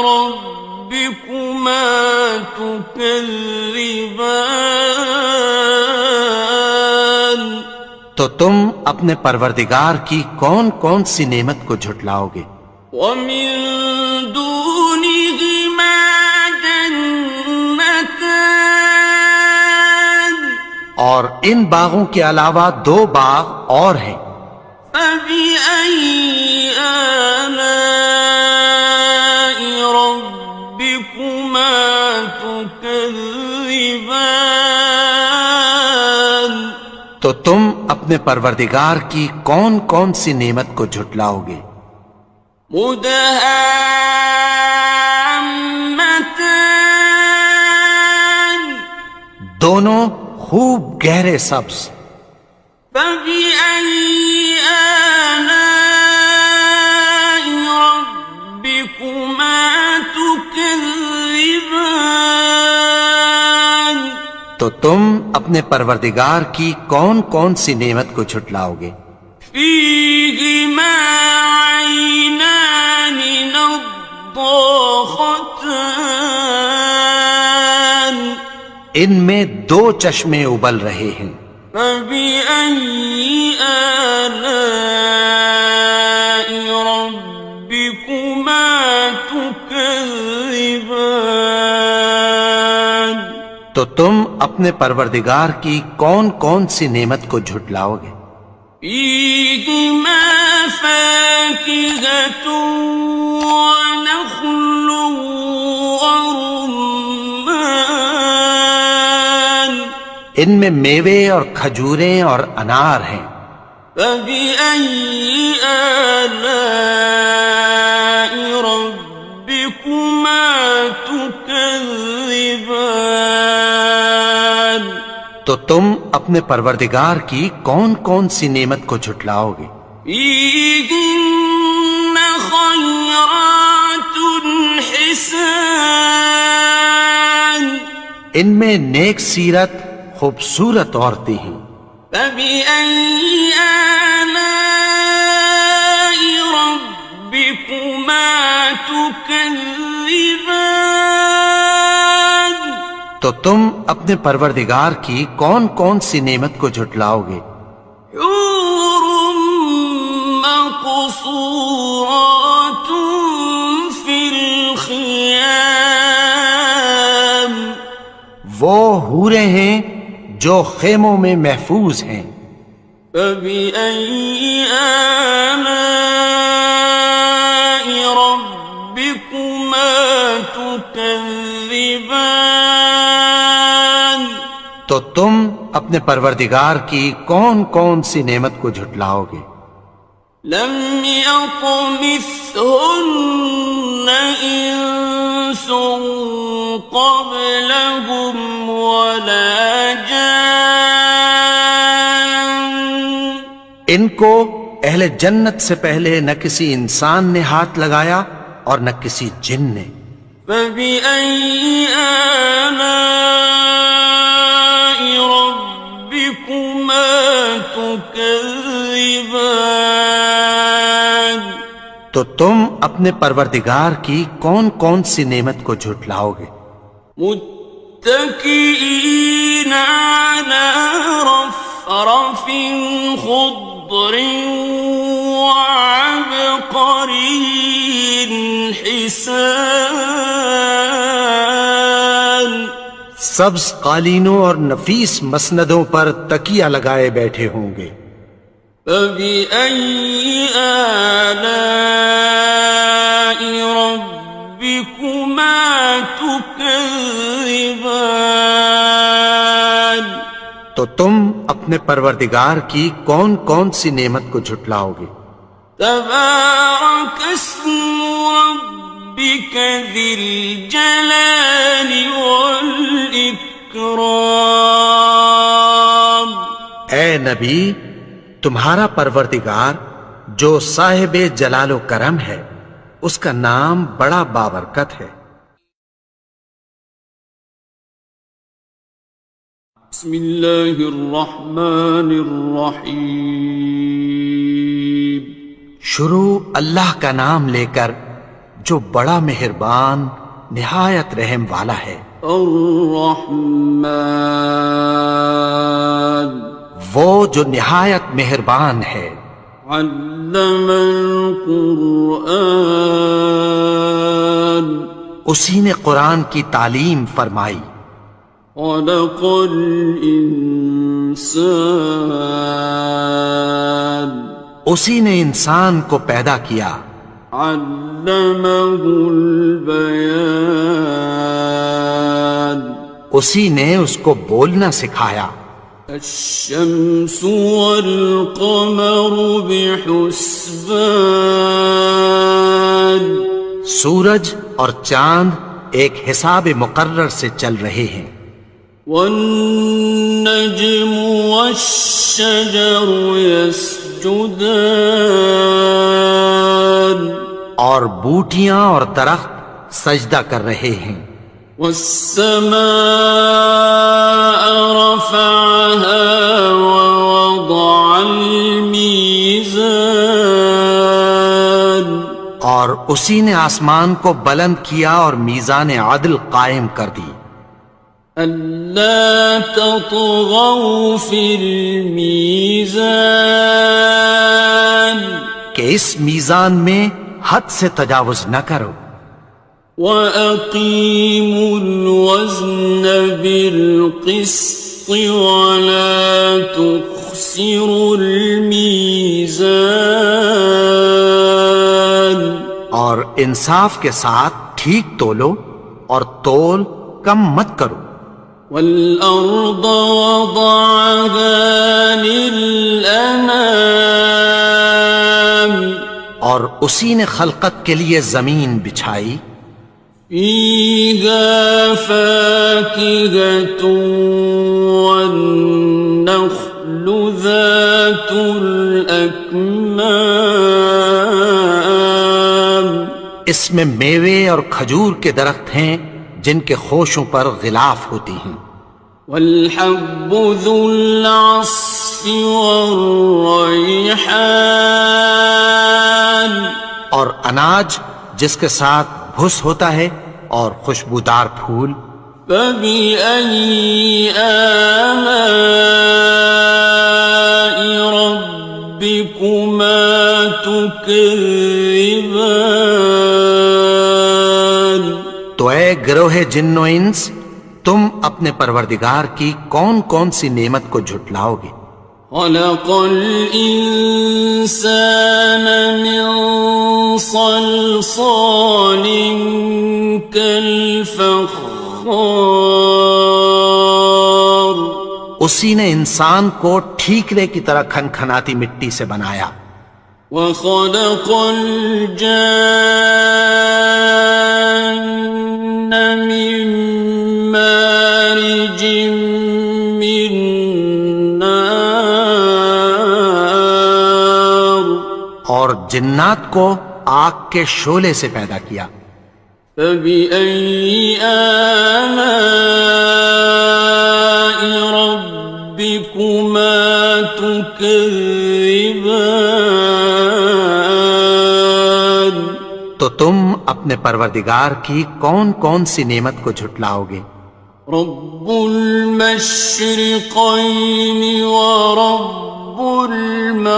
رَبِّكُمَا تُكَذِّبَانِ تو تم اپنے پروردگار کی کون کون سی نعمت کو جھٹلاؤ گے؟ وَمِن دُونِهِمَا جَنَّتَانِ اور ان باغوں کے علاوہ 2 باغ اور ہیں۔ فَبِأَيِّ آلَاءِ رَبِّكُمَا تو تم اپنے پروردگار کی کون کون سی نعمت کو جھٹلاؤ گے؟ مدہامتان دونوں خوب گہرے سبز. فبأي آلاء ربكما تكذبان تو تم اپنے پروردگار کی کون کون سی نعمت کو جھٹلاؤ گے؟ فيهما عينان نضاختان ان میں دو چشمے ابل رہے ہیں. فبأي آلاء ربكما تكذبان تو تم اپنے پروردگار کی کون کون سی نعمت کو جھٹلاؤ گے؟ فيهما فاكهة ونخل ورمان ان میں میوے اور کھجوریں اور انار ہیں. فبأي آلاء ربكما تكذبان تو تم اپنے پروردگار کی کون کون سی نعمت کو جھٹلاؤ گے؟ فيهن خيرات حسان ان میں نیک سیرت خوبصورت عورتیں ہیں. فبأي آلاء ربكما تكذبان تو تم اپنے پروردگار کی کون کون سی نعمت کو جھٹلاؤ گے؟ حور مقصورات في الخيام وہ حوریں ہیں جو خیموں میں محفوظ ہیں. فبأي آلاء ربكما تكذبان تو تم اپنے پروردگار کی کون کون سی نعمت کو جھٹلاؤ گے؟ لم يطمثهن إنس قبلهم ولا جان ان کو اہل جنت سے پہلے نہ کسی انسان نے ہاتھ لگایا اور نہ کسی جن نے. فبأي آلاء ربكما تكذبان تو تم اپنے پروردگار کی کون کون سی نعمت کو جھٹلاؤ گے؟ متكئين على رفرف خضر وعبقري حسان سبز قالینوں اور نفیس مسندوں پر تکیہ لگائے بیٹھے ہوں گے. فبأي آلاء ربكما تكذبان تو تم اپنے پروردگار کی کون کون سی نعمت کو جھٹلاؤ گے؟ تبارك اسم ربك ذي الجلال والإكرام اے نبی، تمہارا پروردگار جو صاحب جلال و کرم ہے اس کا نام بڑا بابرکت ہے. بسم اللہ الرحمن الرحیم شروع اللہ کا نام لے کر جو بڑا مہربان نہایت رحم والا ہے. الرحمن وہ جو نہایت مہربان ہے. علم القرآن اسی نے قرآن کی تعلیم فرمائی. خلق الانسان اسی نے انسان کو پیدا کیا. علمہ البیان اسی نے اس کو بولنا سکھایا. الشمس والقمر بحسبان سورج اور چاند ایک حساب مقرر سے چل رہے ہیں. والنجم والشجر يسجدان اور بوٹیاں اور درخت سجدہ کر رہے ہیں. والسماء رفعها ووضع الميزان اور اسی نے آسمان کو بلند کیا اور میزان عدل قائم کر دی. ألا تطغوا في الميزان کہ اس میزان میں حد سے تجاوز نہ کرو. وَأَقِيمُوا الْوَزْنَ بِالْقِسْطِ وَلَا تُخْسِرُوا الْمِيزَانَ اور انصاف کے ساتھ ٹھیک تولو اور تول کم مت کرو. وَالْأَرْضَ وَضَعَهَا لِلْأَنَامِ اور اسی نے خلقت کے لیے زمین بچھائی. فِيهَا فَاكِهَةٌ وَالنَّخْلُ ذَاتُ الْأَكْمَامِ اس میں میوے اور کھجور کے درخت ہیں جن کے خوشوں پر غلاف ہوتی ہیں. وَالْحَبُّ ذُو الْعَصْفِ وَالرَّيْحَانِ اور اناج جس کے ساتھ بھس ہوتا ہے اور خوشبودار پھول. فَبِأَيِّ آلَاءِ رَبِّكُمَا تُكَذِّبَانِ تو اے گروہ جن و انس، تم اپنے پروردگار کی کون کون سی نعمت کو جھٹلاؤ گے؟ خَلَقَ الْإِنسَانَ مِنْ صَلْصَالٍ كَالْفَخَّارِ اسی نے انسان کو ٹھیکرے کی طرح کھنکھناتی مٹی سے بنایا. وَخَلَقَ الْجَانَّ مِن مَّارِجٍ مِّن نَّارٍ اور جنات کو آگ کے شعلے سے پیدا کیا. فَبِأَيِّ آلَاءِ رَبِّكُمَا تُكَذِّبَانِ تو تم اپنے پروردگار کی کون کون سی نعمت کو جھٹلاؤ گے؟ رب المشرقين ورب المغربين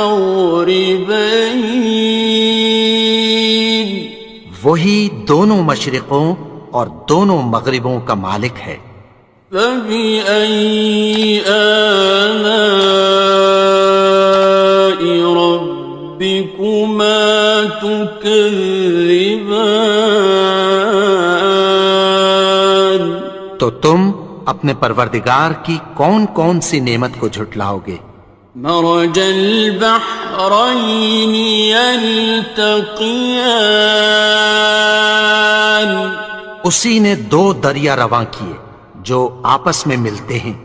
وہی دونوں مشرقوں اور دونوں مغربوں کا مالک ہے. فبأي آلاء ربكما تكذبان تو تم اپنے پروردگار کی کون کون سی نعمت کو جھٹلاؤ گے؟ مرج البحرين يلتقيان اسی نے دو دریا رواں کیے جو آپس میں ملتے ہیں.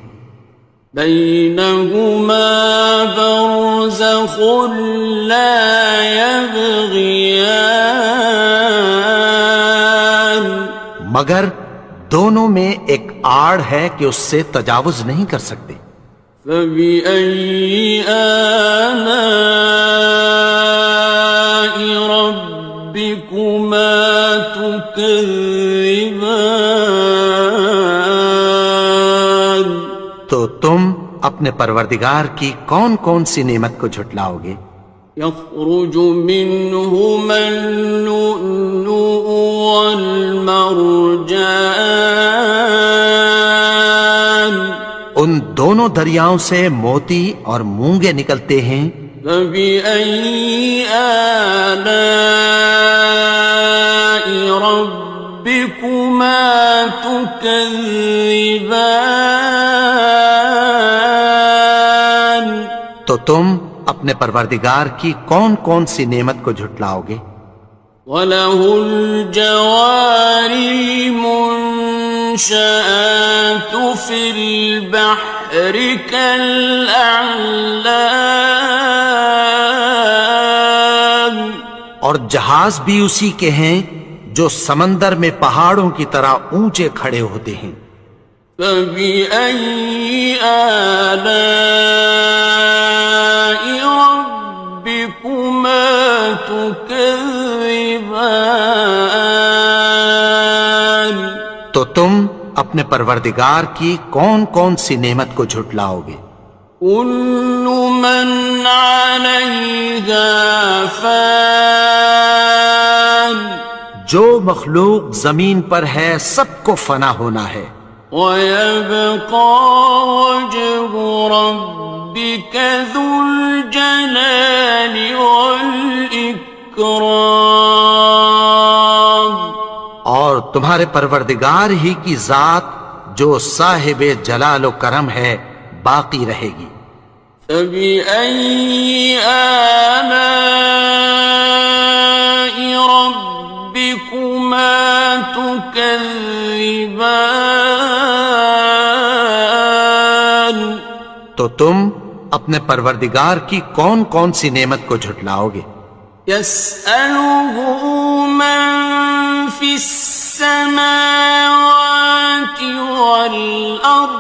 بينهما برزخ لا يبغيان مگر دونوں میں ایک آڑ ہے کہ اس سے تجاوز نہیں کر سکتے. فبأي آلاء ربكما تكذبان تو تم اپنے پروردگار کی کون کون سی نعمت کو جھٹلاؤ گے؟ يخرج منهما اللؤلؤ والمرجان ان دونوں دریاؤں سے موتی اور مونگے نکلتے ہیں. فبأي آلاء ربكما تكذبان تم اپنے پروردگار کی کون کون سی نعمت کو جھٹلاؤ گے؟ وَلَهُ الْجَوَارِ الْمُنشَآتُ فِي الْبَحْرِ كَالْأَعْلَامِ، اور جہاز بھی اسی کے ہیں جو سمندر میں پہاڑوں کی طرح اونچے کھڑے ہوتے ہیں۔ فَبِأَيِّ آلَاءِ رَبِّكُمَا تُكَذِّبَانِ، تو تم اپنے پروردگار کی کون کون سی نعمت کو جھٹلاؤ گے؟ كُلُّ مَنْ عَلَيْهَا فَانٍ، جو مخلوق زمین پر ہے سب کو فنا ہونا ہے، وَيَبْقَى وَجْهُ رَبِّكَ ذُو الْجَلَالِ وَالْإِكْرَامِ، اور تمہارے پروردگار ہی کی ذات جو صاحب جلال و کرم ہے باقی رہے گی۔ فَبِأَيِّ آلَاءِ رَبِّكُمَا تُكَذِّبَانِ، تو تم اپنے پروردگار کی کون کون سی نعمت کو جھٹلاؤ گے؟ يَسْأَلُهُ مَن فِي السَّمَاوَاتِ وَالْأَرْضِ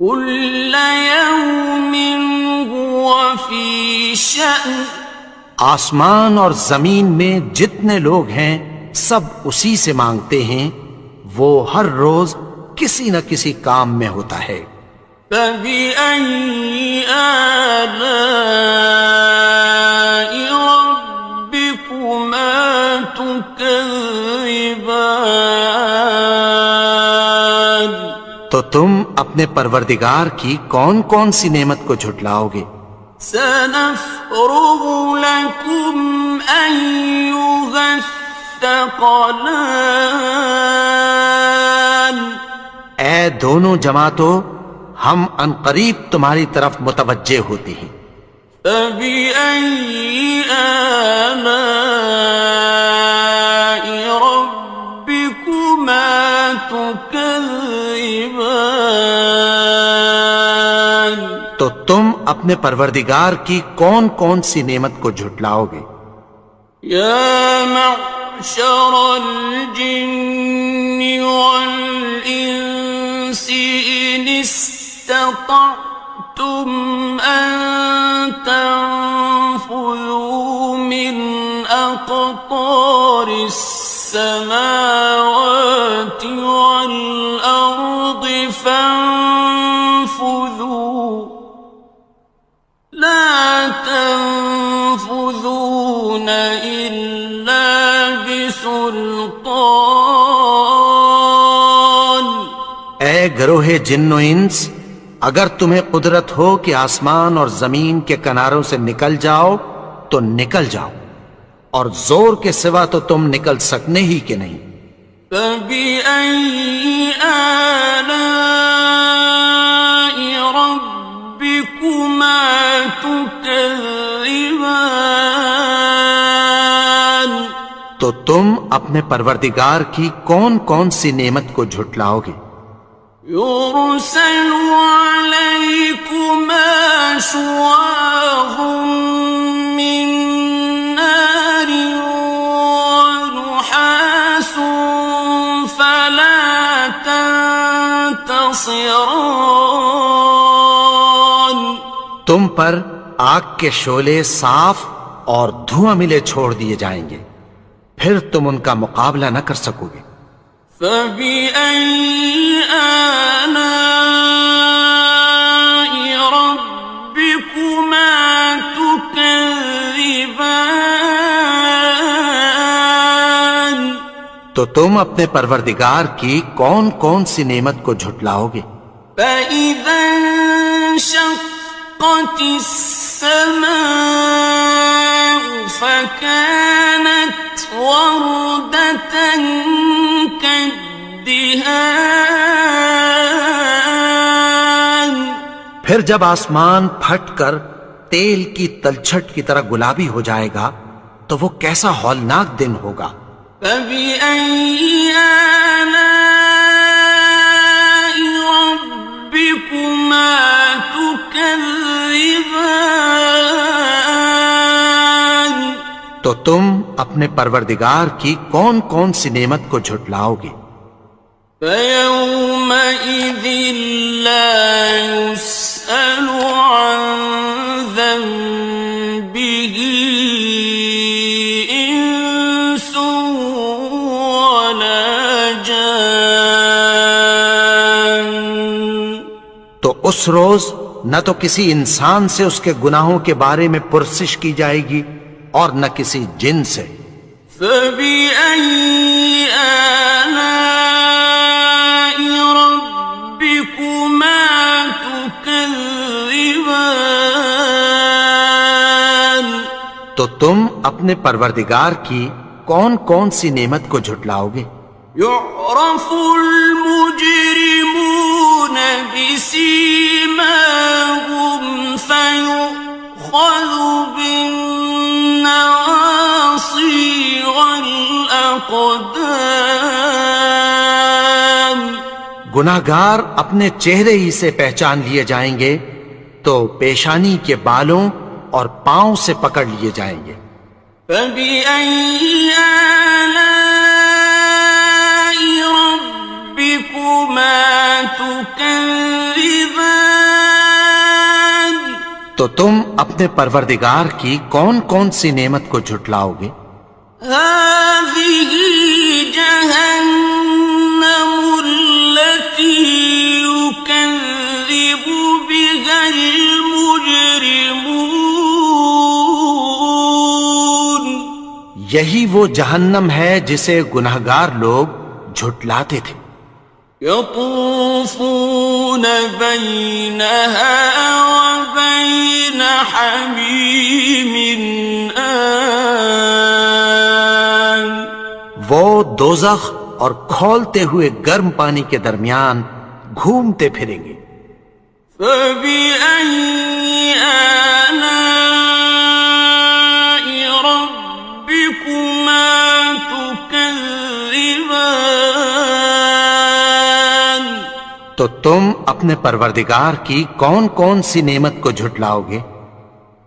كُلَّ يَوْمٍ هُوَ فِي شَأْنٍ، آسمان اور زمین میں جتنے لوگ ہیں سب اسی سے مانگتے ہیں، وہ ہر روز کسی نہ کسی کام میں ہوتا ہے۔ فَبِأَيِّ آلَاءِ رَبِّكُمَا تُكَذِّبَانِ، تو تم اپنے پروردگار کی کون کون سی نعمت کو جھٹلاؤ گے؟ سَنَفْرُغُ لَكُمْ أَيُّهَ الثَّقَلَانِ، اے دونوں جماعتوں، ہم عنقریب تمہاری طرف متوجہ ہوتے ہیں۔ فَبِأَيِّ آلَاءِ رَبِّكُمَا تُكَذِّبَانِ، تو تم اپنے پروردگار کی کون کون سی نعمت کو جھٹلاؤ گے؟ يَا مَعْشَرَ الْجِنِّ وَالْإِنسِ إِنِ اسْتَطَعْتُمْ أَن تَنفُذُوا مِنْ أَقْطَارِ السَّمَاوَاتِ وَالْأَرْضِ فَانفُذُوا لَا تَنفُذُونَ إِلَّا بِسُلْطَانٍ، اے گروہ جن و انس، اگر تمہیں قدرت ہو کہ آسمان اور زمین کے کناروں سے نکل جاؤ تو نکل جاؤ، اور زور کے سوا تو تم نکل سکنے ہی کہ نہیں۔ فَبِأَيِّ آلَاءِ رَبِّكُمَا تُكَذِّبَانِ، تو تم اپنے پروردگار کی کون کون سی نعمت کو جھٹلاؤ گے؟ يُرْسَلُ عَلَيْكُمَا شُوَاظٌ مِّن نَّارٍ وَنُحَاسٌ فَلَا تَنتَصِرَانِ، تم پر آگ کے شعلے صاف اور دھواں ملے چھوڑ دیے جائیں گے، پھر تم ان کا مقابلہ نہ کر سکو گے۔ فَبِأَيِّ آلَاءِ رَبِّكُمَا تُكَذِّبَانِ، تو تم اپنے پروردگار کی کون کون سی نعمت کو جھٹلاؤ گے؟ فَإِذَا انشَقَّتِ السَّمَاءُ فَكَانَتْ وَرْدَةً كَالدِّهَانِ، پھر جب آسمان پھٹ کر تیل کی تلچھٹ کی طرح گلابی ہو جائے گا تو وہ کیسا ہولناک دن ہوگا۔ فبأي آلاء ربكما تكذبان؟ تو تم اپنے پروردگار کی کون کون سی نعمت کو جھٹلاؤ گے؟ فيومئذ لا يسأل عن ذنبه إنس ولا جان۔ تو اس روز نہ تو کسی انسان سے اس کے گناہوں کے بارے میں پرسش کی جائے گی اور نہ کسی جن سے۔ فبأي آلاء ربكما تكذبان؟ تو تم اپنے پروردگار کی کون کون سی نعمت کو جھٹلاؤ گے؟ يعرف المجرمون بسيماهم فيؤخذ بالنواصي والأقدام۔ گناہگار اپنے چہرے ہی سے پہچان لیے جائیں گے تو پیشانی کے بالوں اور پاؤں سے پکڑ لیے جائیں گے۔ فبأي آلاء ربكما تكذبان؟ تو تم اپنے پروردگار کی کون کون سی نعمت کو جھٹلاؤ گے؟ هذه جهنم التي يكذب بها المجرمون۔ یہی وہ جہنم ہے جسے گناہگار لوگ جھٹلاتے تھے۔ يطوفون بينها وبين حميم آن۔ وہ دوزخ اور کھولتے ہوئے گرم پانی کے درمیان گھومتے پھریں گے۔ فبأي آلاء ربكما تكذبان؟ تو تم اپنے پروردگار کی کون کون سی نعمت کو جھٹلاؤ گے؟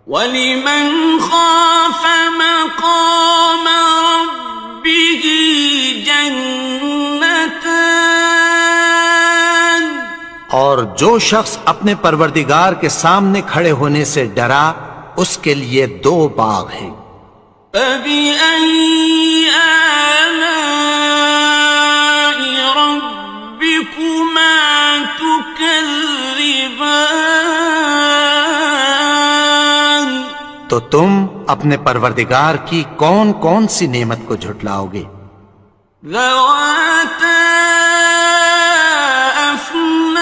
وَلِمَنْ خَافَ مَقَامَ رَبِّهِ جَنَّتَانِ؟ اور جو شخص اپنے پروردگار کے سامنے کھڑے ہونے سے ڈرا اس کے لیے 2 باغ ہیں۔ فَبِأَيِّ آلَاءِ رَبِّكُمَا تُكَذِّبَانِ؟ تو تم اپنے پروردگار کی کون کون سی نعمت کو جھٹلاؤ گے؟ ذَوَاتَا أَفْنَانٍ؟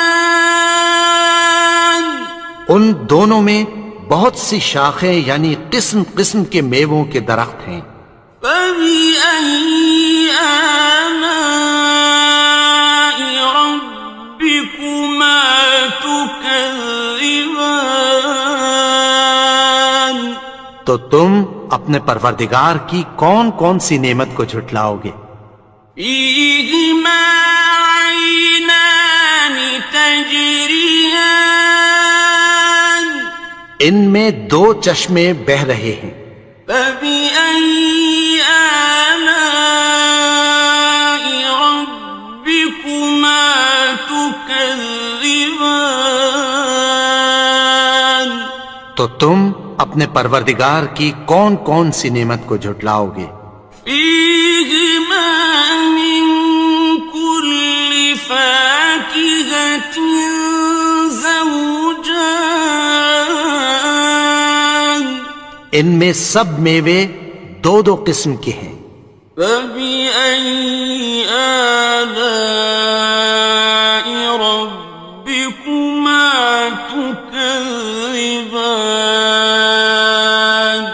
ان دونوں میں بہت سی شاخیں یعنی قسم قسم کے میووں کے درخت ہیں۔ فَبِأَيِّ آلَاءِ رَبِّكُمَا تُكَذِّبَانِ؟ تو تم اپنے پروردگار کی کون کون سی نعمت کو جھٹلاؤ گے؟ فِيهِمَا عَيْنَانِ تَجْرِيَانِ؟ ان میں 2 چشمے بہہ رہے ہیں۔ فَبِأَيِّ آلَاءِ رَبِّكُمَا تُكَذِّبَانِ؟ تو تم اپنے پروردگار کی کون کون سی نعمت کو جھٹلاؤ گے؟ فِيهِمَا مِن كُلِّ فَاكِهَةٍ زَوْجَانِ؟ ان میں سب میوے 2 قسم کے ہیں۔ فَبِأَيِّ آلَاءِ رَبِّكُمَا تُكَذِّبَانِ؟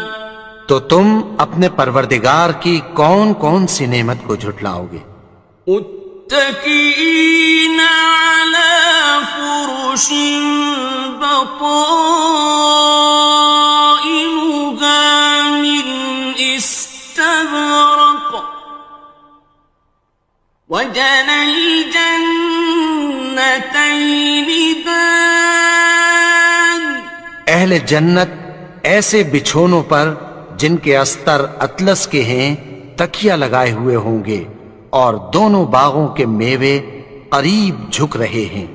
تو تم اپنے پروردگار کی کون کون سی نعمت کو جھٹلاؤ گے؟ متكئين على فرش بطائنها من استبرق وجنى الجنتين دان. اہل جنت ایسے بچھونوں پر جن کے استر اطلس کے ہیں تکیہ لگائے ہوئے ہوں گے، اور دونوں باغوں کے میوے قریب جھک رہے ہیں.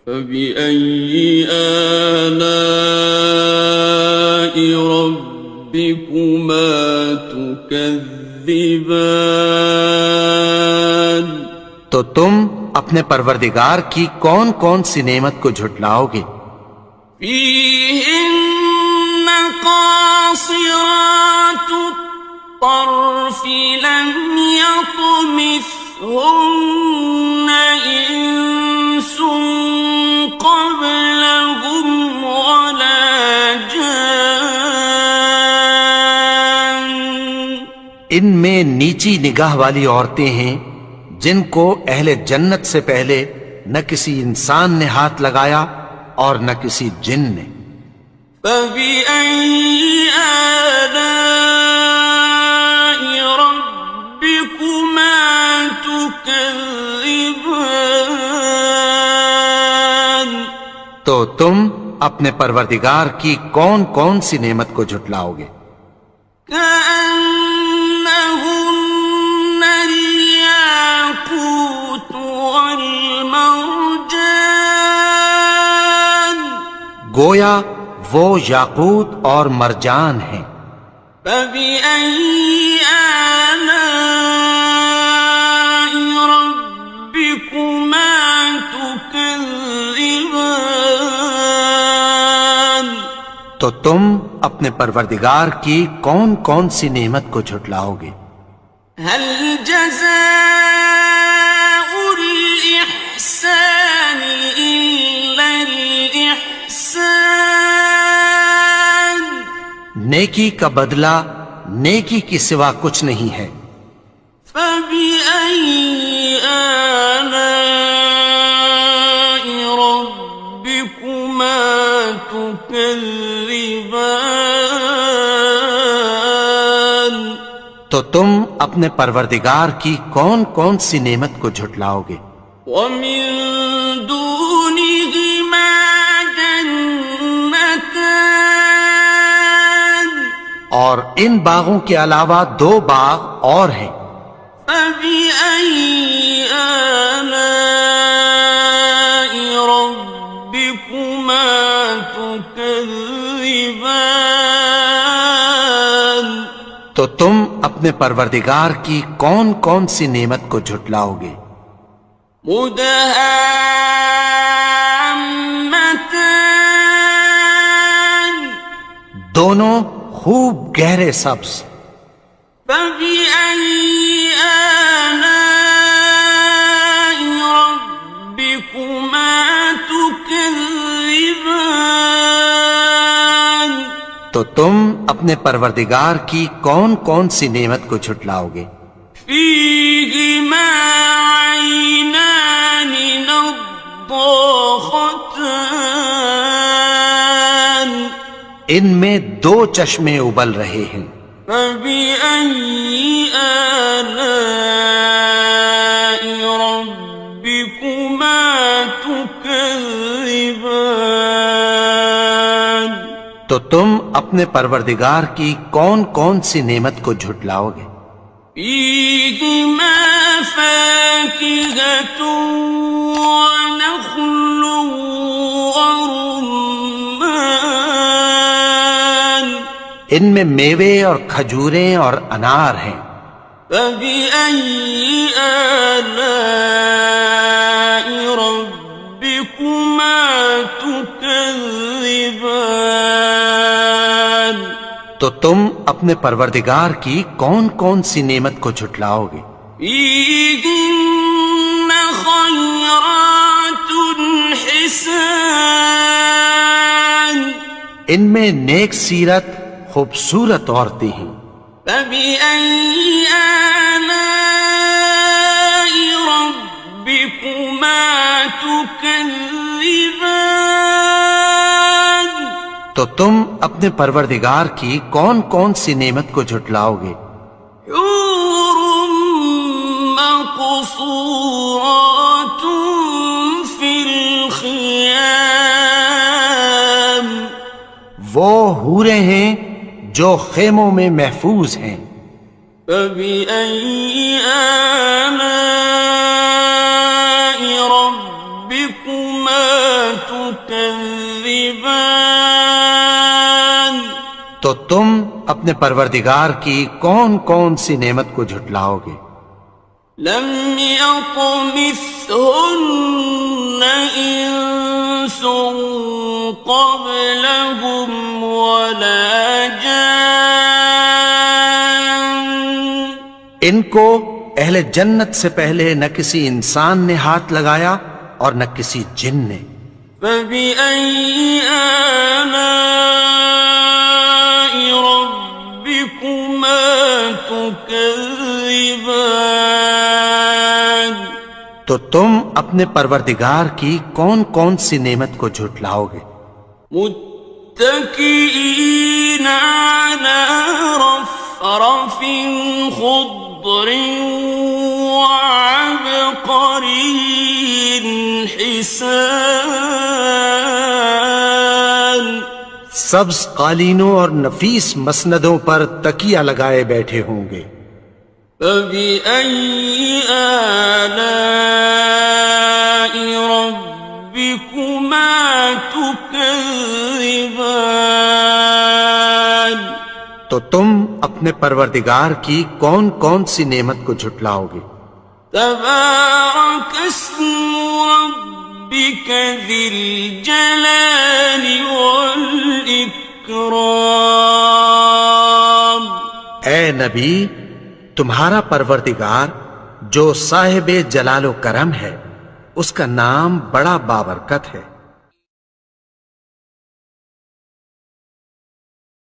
فَبِأَيِّ آلَاءِ رَبِّكُمَا تُكَذِّبَانِ. تو تم اپنے پروردگار کی کون کون سی نعمت کو جھٹلاؤ گے؟ فِيهِنَّ قَاصِرَاتُ الطَّرْفِ لَمْ يَطْمِثْهُنَّ إِنسٌ قَبْلَهُمْ وَلَا جَانٌّ. ان میں نیچی نگاہ والی عورتیں ہیں جن کو اہل جنت سے پہلے نہ کسی انسان نے ہاتھ لگایا اور نہ کسی جن نے. فَبِأَيِّ آلَاءِ رَبِّكُمَا تُكَذِّبَانِ. تو تم اپنے پروردگار کی کون کون سی نعمت کو جھٹلاؤ گے؟ كَأَنَّهُنَّ الْيَاقُوتُ وَالْمَرْجَانُ. گویا وہ یاقوت اور مرجان ہیں. فَبِأَيِّ آلَاءِ رَبِّكُمَا تُكَذِّبَانِ. تو تم اپنے پروردگار کی کون کون سی نعمت کو جھٹلاؤ گے؟ هَلْ جَزَاءُ الْإِحْسَانِ إِلَّا الْإِحْسَانُ. نیکی کا بدلہ نیکی کی سوا کچھ نہیں ہے. فَبِأَيِّ آلَاءِ رَبِّكُمَا تُكَذِّبَانِ. تو تم اپنے پروردگار کی کون کون سی نعمت کو جھٹلاؤ گے؟ وَمِن دُونِهِمَا جَنَّتَانِ. اور ان باغوں کے علاوہ دو باغ اور ہیں. فَبِأَيِّ آلَاءِ رَبِّكُمَا تُكَذِّبَانِ. تو تم اپنے پروردگار کی کون کون سی نعمت کو جھٹلاؤ گے؟ مُدْهَامَّتَانِ. دونوں خوب گہرے سبز. فَبِأَيِّ آلَاءِ رَبِّكُمَا تُكَذِّبَانِ. تو تم اپنے پروردگار کی کون کون سی نعمت کو جھٹلاؤ گے؟ فِيهِمَا عَيْنَانِ نَضَّاخَتَانِ. ان میں دو چشمے ابل رہے ہیں. فَبِأَيِّ آلَاءِ رَبِّكُمَا تُكَذِّبَانِ. تو تم اپنے پروردگار کی کون کون سی نعمت کو جھٹلاؤ گے؟ فِيهِمَا فَاكِهَةٌ وَنَخْلٌ وَرُمَّانٌ. ان میں میوے اور کھجوریں اور انار ہیں. فَبِأَيِّ آلَاءِ رَبِّكُمَا تُكَذِّبَانِ. تو تم اپنے پروردگار کی کون کون سی نعمت کو جھٹلاؤ گے؟ فِيهِنَّ خَيْرَاتٌ حِسَانٌ. ان میں نیک سیرت خوبصورت عورتیں ہیں. فَبِأَيِّ آلَاءِ رَبِّكُمَا تُكَذِّبَانِ. تو تم اپنے پروردگار کی کون کون سی نعمت کو جھٹلاؤ گے؟ حور مقصورات فی الخیام، وہ حوریں ہیں جو خیموں میں محفوظ ہیں۔ فبأي آلاء ربكما تكذبان، تو تم اپنے پروردگار کی کون کون سی نعمت کو جھٹلاؤ گے؟ لم يطمثهن إنس قبلهم ولا جان، ان کو اہل جنت سے پہلے نہ کسی انسان نے ہاتھ لگایا اور نہ کسی جن نے۔ فبأي آلاء ربكما تكذبان، تو تم اپنے پروردگار کی کون کون سی نعمت کو جھٹلاؤ گے؟ متكئين على رفرف خضر وعبقري حسان، سبز قالینوں اور نفیس مسندوں پر تکیہ لگائے بیٹھے ہوں گے۔ فبأي آلاء ربكما تكذبان، تو تم اپنے پروردگار کی کون کون سی نعمت کو جھٹلاؤ گے؟ تبارك اسم ربك ذي الجلال والإكرام، اے نبی، تمہارا پروردگار جو صاحب جلال و کرم ہے، اس کا نام بڑا بابرکت ہے۔